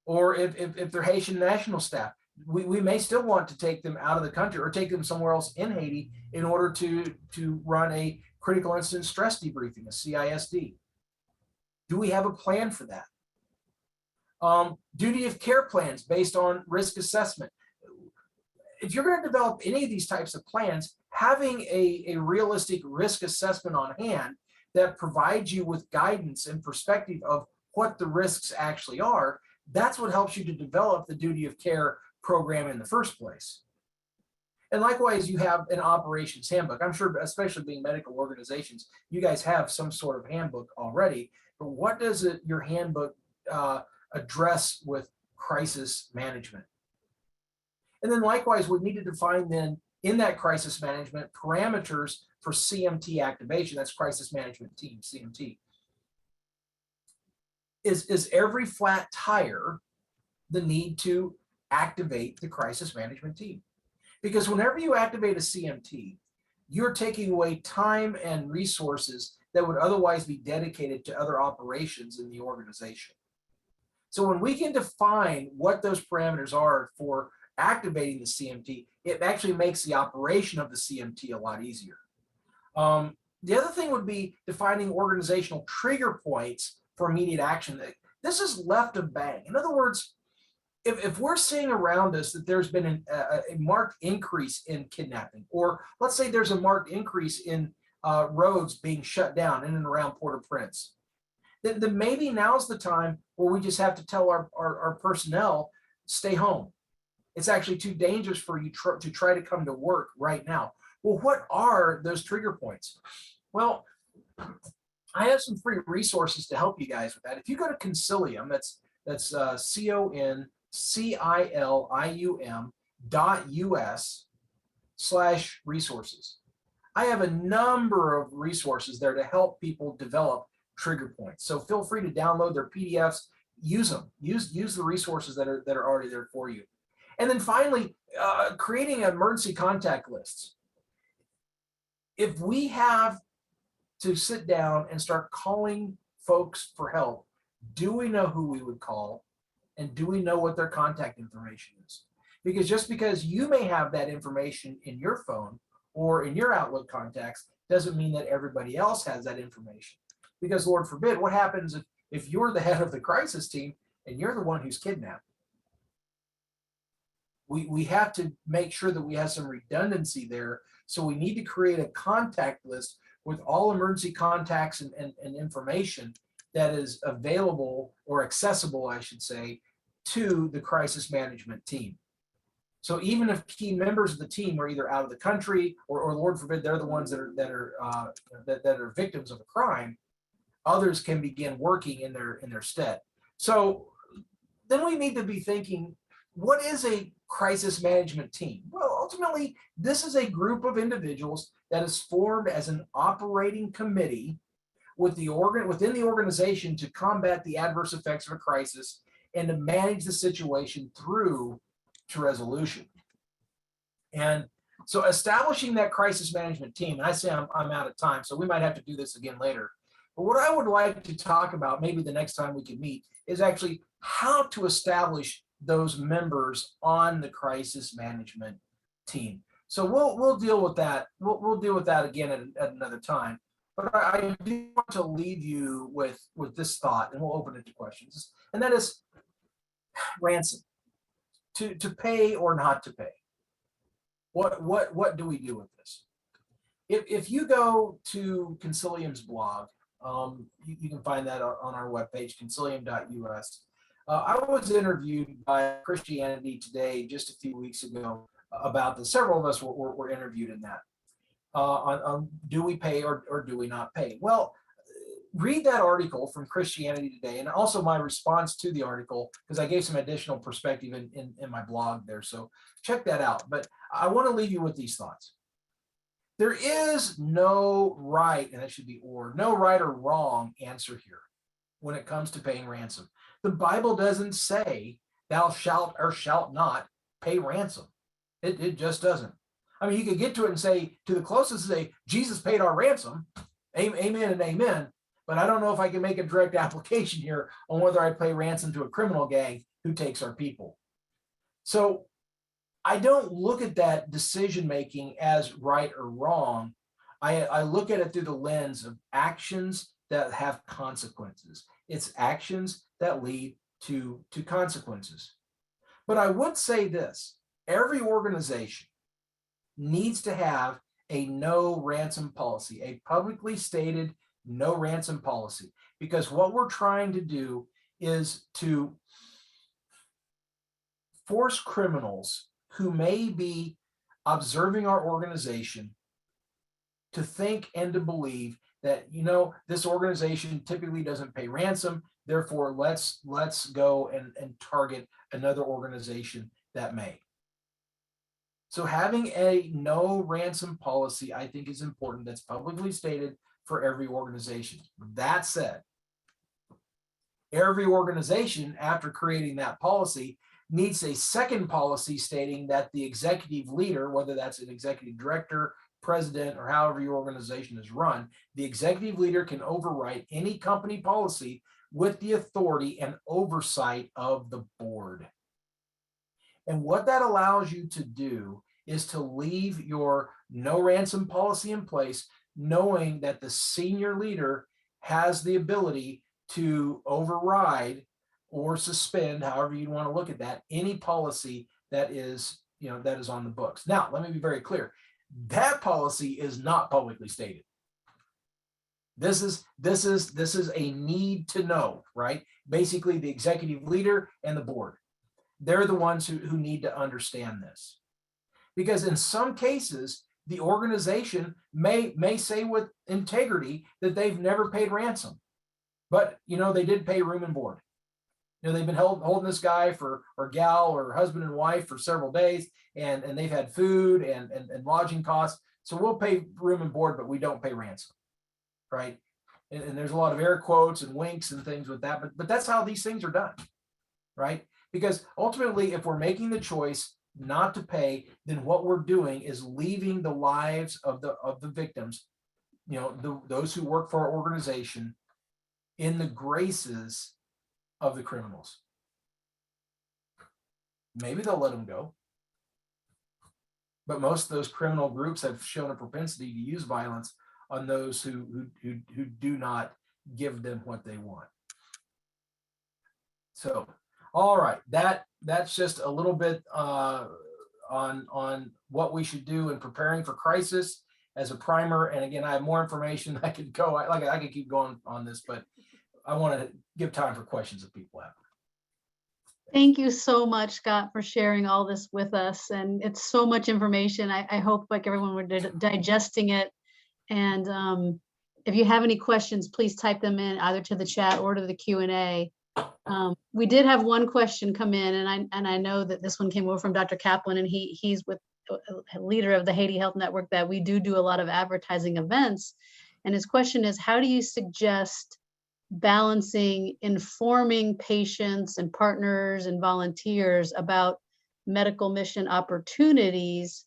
Speaker 2: Or if they're Haitian national staff, we may still want to take them out of the country or take them somewhere else in Haiti in order to run a critical incident stress debriefing, a CISD. Do we have a plan for that? Duty of care plans based on risk assessment. If you're going to develop any of these types of plans, having a realistic risk assessment on hand that provides you with guidance and perspective of what the risks actually are, that's what helps you to develop the duty of care program in the first place. And likewise, you have an operations handbook. I'm sure, especially being medical organizations, you guys have some sort of handbook already, but what does your handbook address with crisis management? And then likewise, we need to define then in that crisis management parameters for CMT activation. That's crisis management team, CMT. Is every flat tire the need to activate the crisis management team? Because whenever you activate a CMT, you're taking away time and resources that would otherwise be dedicated to other operations in the organization. So when we can define what those parameters are for activating the CMT, it actually makes the operation of the CMT a lot easier. The other thing would be defining organizational trigger points for immediate action. This is left of bang. In other words, if we're seeing around us that there's been a marked increase in kidnapping, or let's say there's a marked increase in roads being shut down in and around Port-au-Prince, then maybe now's the time where we just have to tell our personnel, stay home. It's actually too dangerous for you to try to come to work right now. Well, what are those trigger points? Well, I have some free resources to help you guys with that. If you go to Concilium, that's CONCILIUM.us/resources. I have a number of resources there to help people develop trigger points. So feel free to download their PDFs, use them, use the resources that are already there for you. And then finally, creating emergency contact lists. If we have to sit down and start calling folks for help, do we know who we would call? And do we know what their contact information is? Because just because you may have that information in your phone or in your Outlook contacts doesn't mean that everybody else has that information. Because Lord forbid, what happens if you're the head of the crisis team and you're the one who's kidnapped? We have to make sure that we have some redundancy there. So we need to create a contact list with all emergency contacts and information that is available or accessible, I should say, to the crisis management team. So even if key members of the team are either out of the country or Lord forbid, they're the ones that are victims of a crime, others can begin working in their stead. So then we need to be thinking, what is a crisis management team? Well, ultimately, this is a group of individuals that is formed as an operating committee within the organization to combat the adverse effects of a crisis and to manage the situation through to resolution. And so establishing that crisis management team, and I say I'm out of time, so we might have to do this again later. But what I would like to talk about, maybe the next time we can meet, is actually how to establish those members on the crisis management team. So we'll deal with that. We'll deal with that again at another time. But I do want to leave you with this thought, and we'll open it to questions. And that is ransom. To pay or not to pay. What do we do with this? If you go to Concilium's blog, you can find that on our webpage, concilium.us. I was interviewed by Christianity Today just a few weeks ago about this. Several of us were interviewed in that on do we pay or do we not pay? Well, read that article from Christianity Today, and also my response to the article, because I gave some additional perspective in my blog there. So check that out. But I want to leave you with these thoughts. There is no right, and that should be no right or wrong answer here when it comes to paying ransom. The Bible doesn't say thou shalt or shalt not pay ransom. It just doesn't. I mean, you could get to it and say, to the closest, say, Jesus paid our ransom. Amen and amen. But I don't know if I can make a direct application here on whether I pay ransom to a criminal gang who takes our people. So I don't look at that decision-making as right or wrong. I look at it through the lens of actions that have consequences. It's actions that lead to consequences. But I would say this, every organization needs to have a no ransom policy, a publicly stated no ransom policy, because what we're trying to do is to force criminals who may be observing our organization to think and to believe that, this organization typically doesn't pay ransom, therefore let's go and target another organization that may. So having a no ransom policy, I think, is important. That's publicly stated for every organization. That said, every organization, after creating that policy, needs a second policy stating that the executive leader, whether that's an executive director, president, or however your organization is run, the executive leader can overwrite any company policy with the authority and oversight of the board. And what that allows you to do is to leave your no ransom policy in place, knowing that the senior leader has the ability to override or suspend, however you want to look at that, any policy that is, that is on the books. Now, let me be very clear. That policy is not publicly stated. This is a need to know, right? Basically, the executive leader and the board, they're the ones who need to understand this. Because in some cases, the organization may say with integrity that they've never paid ransom, but they did pay room and board. They've been holding this guy or gal or husband and wife for several days, and they've had food and lodging costs. So we'll pay room and board, but we don't pay ransom, right? And there's a lot of air quotes and winks and things with that, but that's how these things are done, right? Because ultimately, if we're making the choice not to pay, then what we're doing is leaving the lives of the victims, those who work for our organization, in the graces of the criminals. Maybe they'll let them go, but most of those criminal groups have shown a propensity to use violence on those who do not give them what they want. So, all right, that's just a little bit on what we should do in preparing for crisis as a primer. And again, I have more information. I could go, I could keep going on this, but I want to give time for questions that people have.
Speaker 1: Thank you so much, Scott, for sharing all this with us. And it's so much information. I hope like everyone were digesting it. And if you have any questions, please type them in either to the chat or to the Q&A. We did have one question come in, and I know that this one came over from Dr. Kaplan, and he's with a leader of the Haiti Health Network, that we do a lot of advertising events. And his question is, how do you suggest balancing informing patients and partners and volunteers about medical mission opportunities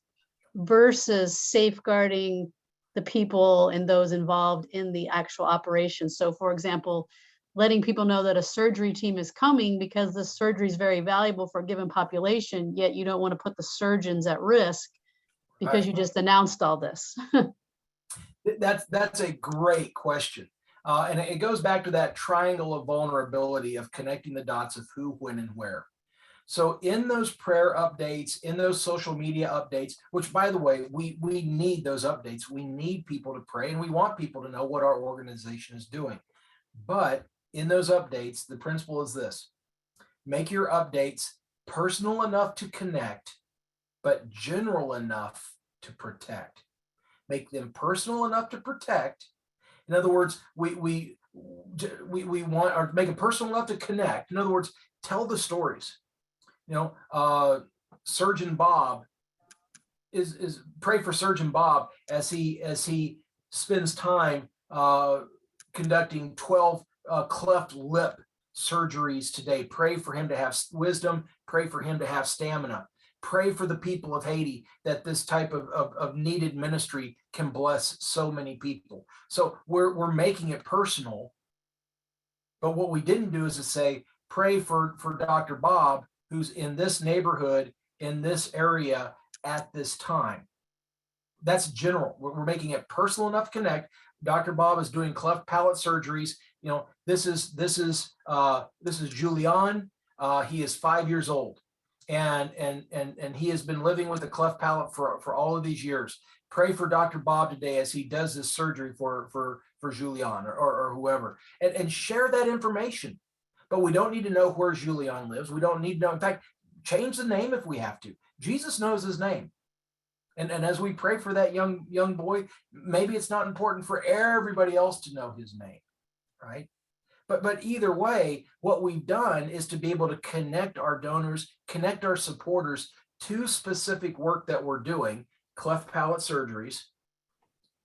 Speaker 1: versus safeguarding the people and those involved in the actual operation? So for example, letting people know that a surgery team is coming because the surgery is very valuable for a given population, yet you don't want to put the surgeons at risk because you just announced all this.
Speaker 2: That's a great question. And it goes back to that triangle of vulnerability of connecting the dots of who, when, and where. So in those prayer updates, in those social media updates, which by the way, we need those updates. We need people to pray, and we want people to know what our organization is doing. But in those updates, the principle is this: make your updates personal enough to connect, but general enough to protect. Make them personal enough to protect. In other words, we want, or make it personal enough to connect. In other words, tell the stories. Surgeon Bob is pray for Surgeon Bob as he spends time conducting 12 cleft lip surgeries today. Pray for him to have wisdom. Pray for him to have stamina. Pray for the people of Haiti that this type of needed ministry can bless so many people. So we're making it personal. But what we didn't do is to say, pray for Dr. Bob, who's in this neighborhood, in this area at this time. That's general. We're making it personal enough to connect. Dr. Bob is doing cleft palate surgeries. This is Julian. He is 5 years old. And he has been living with a cleft palate for all of these years. Pray for Dr. Bob today as he does this surgery for Julian or whoever, and share that information. But we don't need to know where Julian lives. We don't need to know. In fact, change the name if we have to. Jesus knows his name. And as we pray for that young boy, maybe it's not important for everybody else to know his name, right? But either way, what we've done is to be able to connect our donors, connect our supporters to specific work that we're doing, cleft palate surgeries,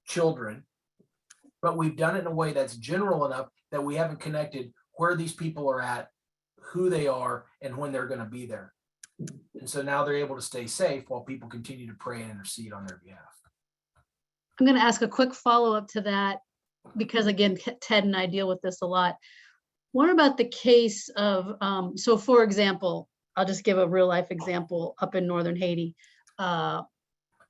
Speaker 2: children, but we've done it in a way that's general enough that we haven't connected where these people are at, who they are, and when they're going to be there. And so now they're able to stay safe while people continue to pray and intercede on their behalf.
Speaker 1: I'm going to ask a quick follow-up to that because again, Ted and I deal with this a lot. What about the case of, so for example, I'll just give a real life example up in Northern Haiti. A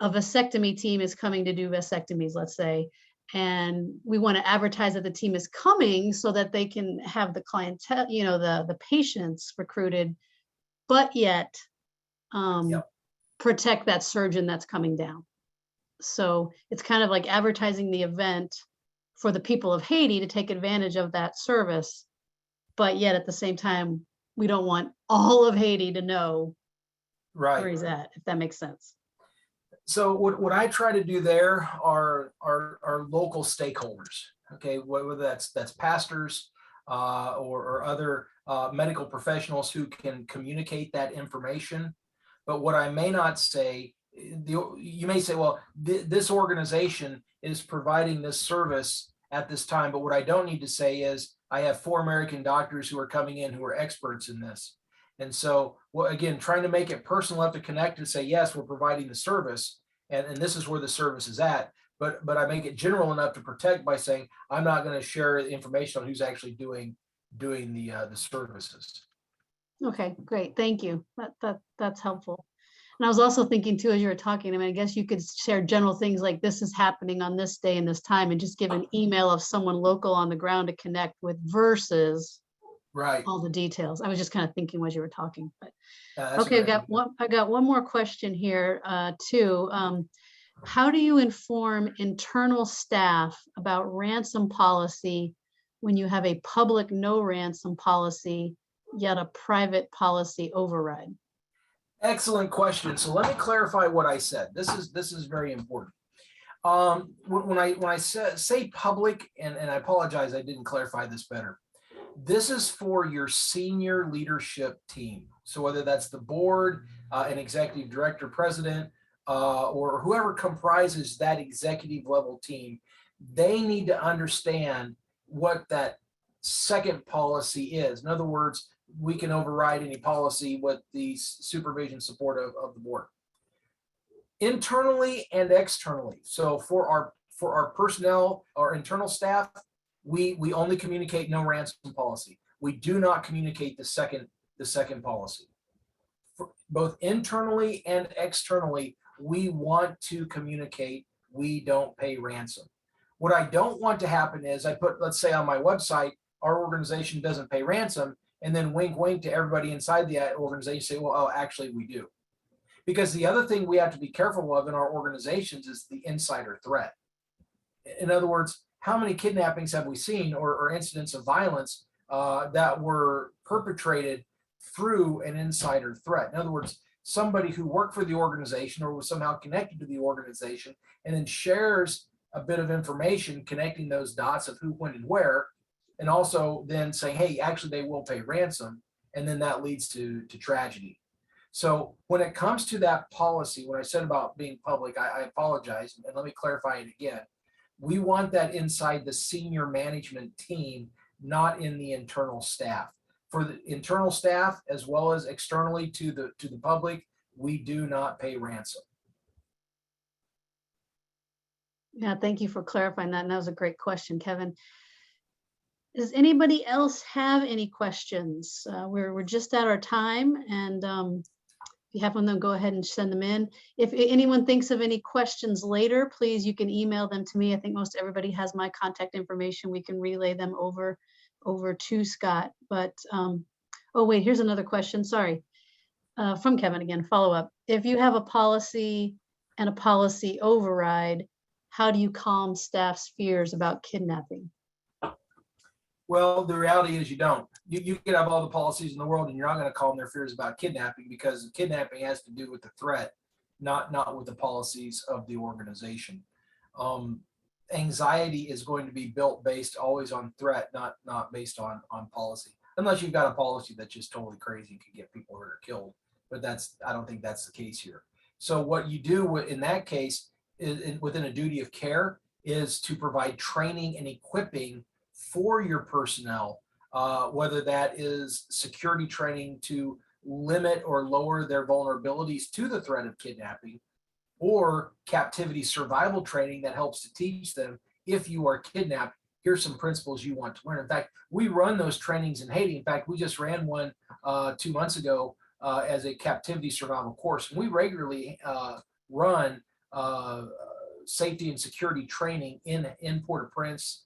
Speaker 1: vasectomy team is coming to do vasectomies, let's say, and we want to advertise that the team is coming so that they can have the clientele, the patients recruited, but yet
Speaker 2: Yep.
Speaker 1: protect that surgeon that's coming down. So it's kind of like advertising the event for the people of Haiti to take advantage of that service, but yet at the same time, we don't want all of Haiti to know where
Speaker 2: Right.
Speaker 1: he's at, if that makes sense.
Speaker 2: So what I try to do there are local stakeholders. Okay, whether that's pastors or other medical professionals who can communicate that information. But what I may not say, you may say, well, this organization is providing this service at this time. But what I don't need to say is I have 4 American doctors who are coming in who are experts in this. And so, well, again, trying to make it personal enough to connect and say, yes, we're providing the service, and this is where the service is at. But I make it general enough to protect by saying I'm not going to share information on who's actually doing the services.
Speaker 1: Okay, great. Thank you. That's helpful. And I was also thinking too, as you were talking, I mean, I guess you could share general things like this is happening on this day and this time and just give an email of someone local on the ground to connect with versus
Speaker 2: Right.
Speaker 1: all the details. I was just kind of thinking as you were talking, but
Speaker 2: That's a
Speaker 1: okay,
Speaker 2: great idea.
Speaker 1: I got one more question here too. How do you inform internal staff about ransom policy when you have a public no ransom policy, yet a private policy override?
Speaker 2: Excellent question. So let me clarify what I said. This is very important. When I say public, and I apologize, I didn't clarify this better. This is for your senior leadership team. So whether that's the board, an executive director, president, or whoever comprises that executive level team, they need to understand what that second policy is. In other words, we can override any policy with the supervision support of the board. Internally and externally. So for our personnel, our internal staff, we only communicate no ransom policy. We do not communicate the second policy. For both internally and externally, we want to communicate we don't pay ransom. What I don't want to happen is I put, let's say on my website, our organization doesn't pay ransom, and then wink wink to everybody inside the organization, say, well, oh, actually we do. Because the other thing we have to be careful of in our organizations is the insider threat. In other words, how many kidnappings have we seen or incidents of violence that were perpetrated through an insider threat? In other words, somebody who worked for the organization or was somehow connected to the organization and then shares a bit of information connecting those dots of who, when, and where, and also then saying, hey, actually they will pay ransom, and then that leads to tragedy. So when it comes to that policy, when I said about being public, I apologize, and let me clarify it again. We want that inside the senior management team, not in the internal staff. For the internal staff, as well as externally to the public, we do not pay ransom.
Speaker 1: Yeah, thank you for clarifying that. And that was a great question, Kevin. Does anybody else have any questions? We're just at our time, and if you have one, then go ahead and send them in. If anyone thinks of any questions later, please, you can email them to me. I think most everybody has my contact information. We can relay them over to Scott. But, oh wait, here's another question, sorry. From Kevin again, follow up. If you have a policy and a policy override, how do you calm staff's fears about kidnapping?
Speaker 2: Well, the reality is you don't. You can have all the policies in the world and you're not going to calm their fears about kidnapping, because kidnapping has to do with the threat, not with the policies of the organization. Anxiety is going to be built based always on threat, not based on policy, unless you've got a policy that's just totally crazy and can get people hurt or killed. But I don't think that's the case here. So what you do in that case is, within a duty of care, is to provide training and equipping for your personnel, whether that is security training to limit or lower their vulnerabilities to the threat of kidnapping, or captivity survival training that helps to teach them, if you are kidnapped, here's some principles you want to learn. In fact, we run those trainings in Haiti. In fact, we just ran one 2 months ago as a captivity survival course. And we regularly run safety and security training in Port-au-Prince,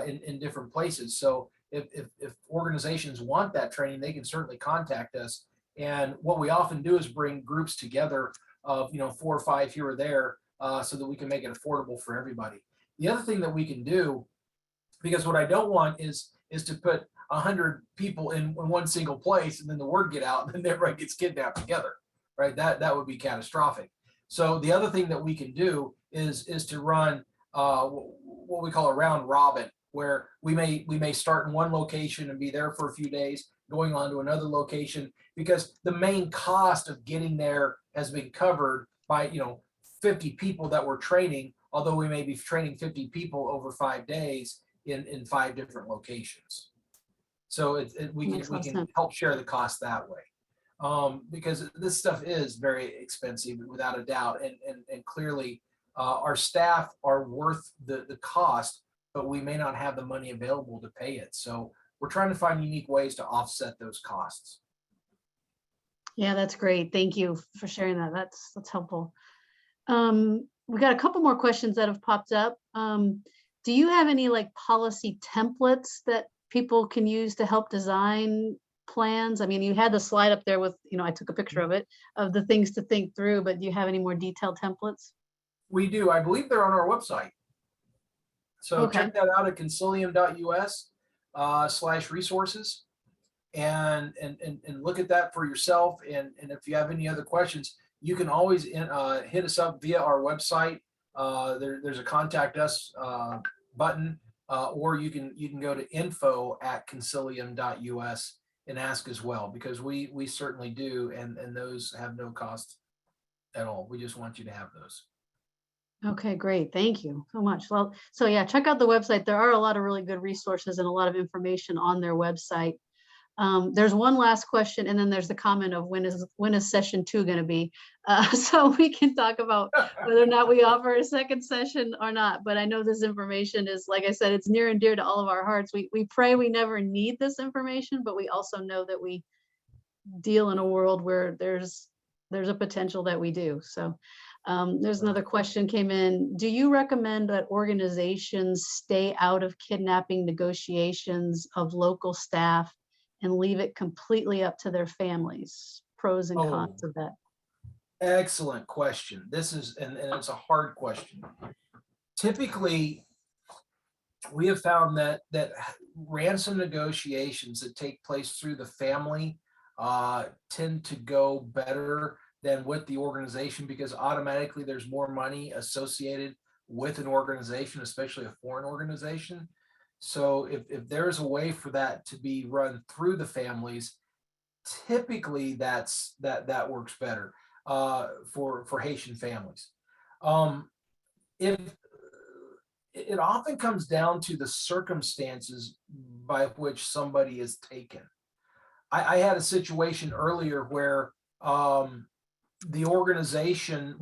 Speaker 2: in different places. So if organizations want that training, they can certainly contact us. And what we often do is bring groups together of 4 or 5 here or there, so that we can make it affordable for everybody. The other thing that we can do, because what I don't want is to put 100 people in one single place and then the word get out and then everybody gets kidnapped together, right? That would be catastrophic. So the other thing that we can do is to run what we call a round robin, where we may start in one location and be there for a few days, going on to another location, because the main cost of getting there has been covered by 50 people that we're training, although we may be training 50 people over 5 days in 5 different locations. So we can help share the cost that way, because this stuff is very expensive without a doubt, and clearly our staff are worth the cost, but we may not have the money available to pay it. So we're trying to find unique ways to offset those costs.
Speaker 1: Yeah, that's great. Thank you for sharing that. That's helpful. We got a couple more questions that have popped up. Do you have any like policy templates that people can use to help design plans? I mean, you had the slide up there with, I took a picture of it, of the things to think through, but do you have any more detailed templates?
Speaker 2: We do. I believe they're on our website. So
Speaker 1: Okay.
Speaker 2: check that out at consilium.us/resources, and look at that for yourself. And if you have any other questions, you can always hit us up via our website. There's a contact us button, or you can go to info@consilium.us and ask as well, because we certainly do, and those have no cost at all. We just want you to have those.
Speaker 1: Okay, great. Thank you so much. Well, so yeah, check out the website. There are a lot of really good resources and a lot of information on their website. There's one last question, and then there's the comment of when is session 2 going to be? So we can talk about whether or not we offer a second session or not. But I know this information is, like I said, it's near and dear to all of our hearts. We pray we never need this information, but we also know that we deal in a world where there's a potential that we do. So there's another question came in. Do you recommend that organizations stay out of kidnapping negotiations of local staff and leave it completely up to their families? Pros and cons of that.
Speaker 2: Excellent question. This is, and it's a hard question. Typically, we have found that ransom negotiations that take place through the family tend to go better than with the organization, because automatically there's more money associated with an organization, especially a foreign organization. So if there's a way for that to be run through the families, typically that works better for Haitian families. If it often comes down to the circumstances by which somebody is taken. I had a situation earlier where the organization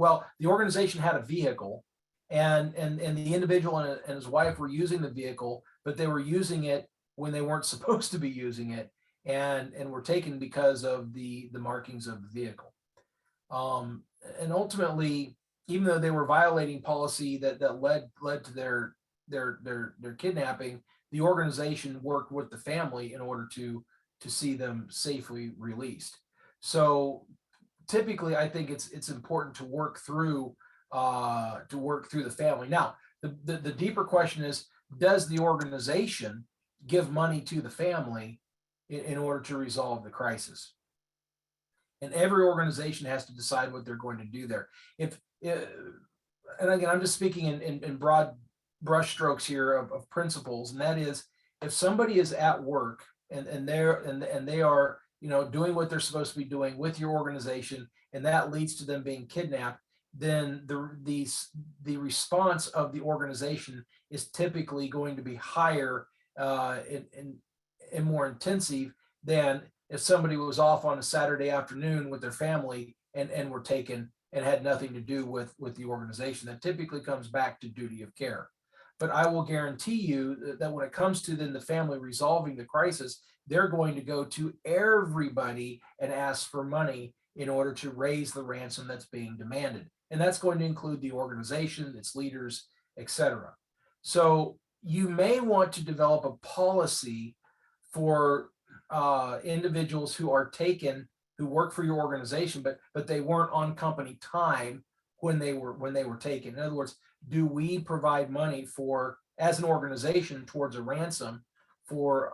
Speaker 2: had a vehicle, and the individual and his wife were using the vehicle, but they were using it when they weren't supposed to be using it, and were taken because of the markings of the vehicle. And ultimately, even though they were violating policy that led to their kidnapping, the organization worked with the family in order to see them safely released. So typically, I think it's important to work through the family. Now, the deeper question is, does the organization give money to the family in order to resolve the crisis? And every organization has to decide what they're going to do there. And again, I'm just speaking in broad brushstrokes here of principles, and that is, if somebody is at work and they are doing what they're supposed to be doing with your organization, and that leads to them being kidnapped, then the response of the organization is typically going to be higher and more intensive than if somebody was off on a Saturday afternoon with their family and were taken and had nothing to do with the organization. That typically comes back to duty of care. But I will guarantee you that when it comes to then the family resolving the crisis, they're going to go to everybody and ask for money in order to raise the ransom that's being demanded. And that's going to include the organization, its leaders, etc. So you may want to develop a policy for individuals who are taken, who work for your organization, but they weren't on company time when they were taken. In other words, do we provide money for, as an organization, towards a ransom for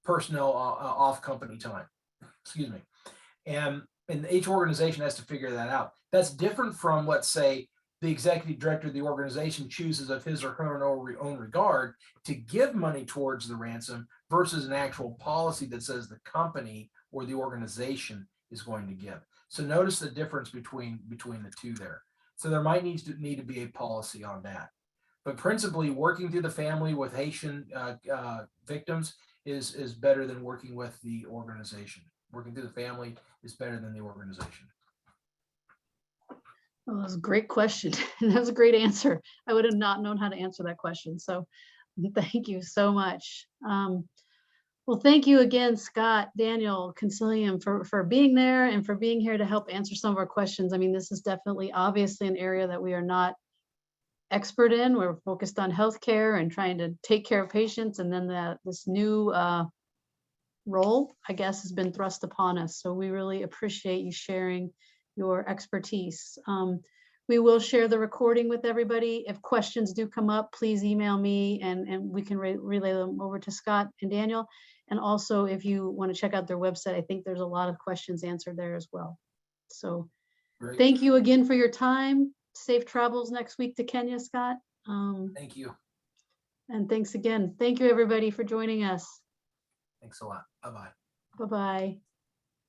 Speaker 2: personnel off company time? Excuse me. And each organization has to figure that out. That's different from, let's say, the executive director of the organization chooses of his or her own regard to give money towards the ransom versus an actual policy that says the company or the organization is going to give. So notice the difference between the two there. So there might need to be a policy on that. But principally, working through the family with Haitian victims is better than working with the organization. Working through the family is better than the organization.
Speaker 1: Well, that was a great question. That was a great answer. I would have not known how to answer that question. So thank you so much. Well, thank you again, Scott, Daniel, Concilium, for being there and for being here to help answer some of our questions. I mean, this is definitely obviously an area that we are not expert in. We're focused on healthcare and trying to take care of patients. And then this new role, I guess, has been thrust upon us. So we really appreciate you sharing your expertise. We will share the recording with everybody. If questions do come up, please email me and we can relay them over to Scott and Daniel. And also, if you want to check out their website, I think there's a lot of questions answered there as well. So
Speaker 2: Great.
Speaker 1: Thank you again for your time. Safe travels next week to Kenya, Scott.
Speaker 2: Thank you.
Speaker 1: And thanks again. Thank you, everybody, for joining us.
Speaker 2: Thanks a lot. Bye-bye.
Speaker 1: Bye-bye.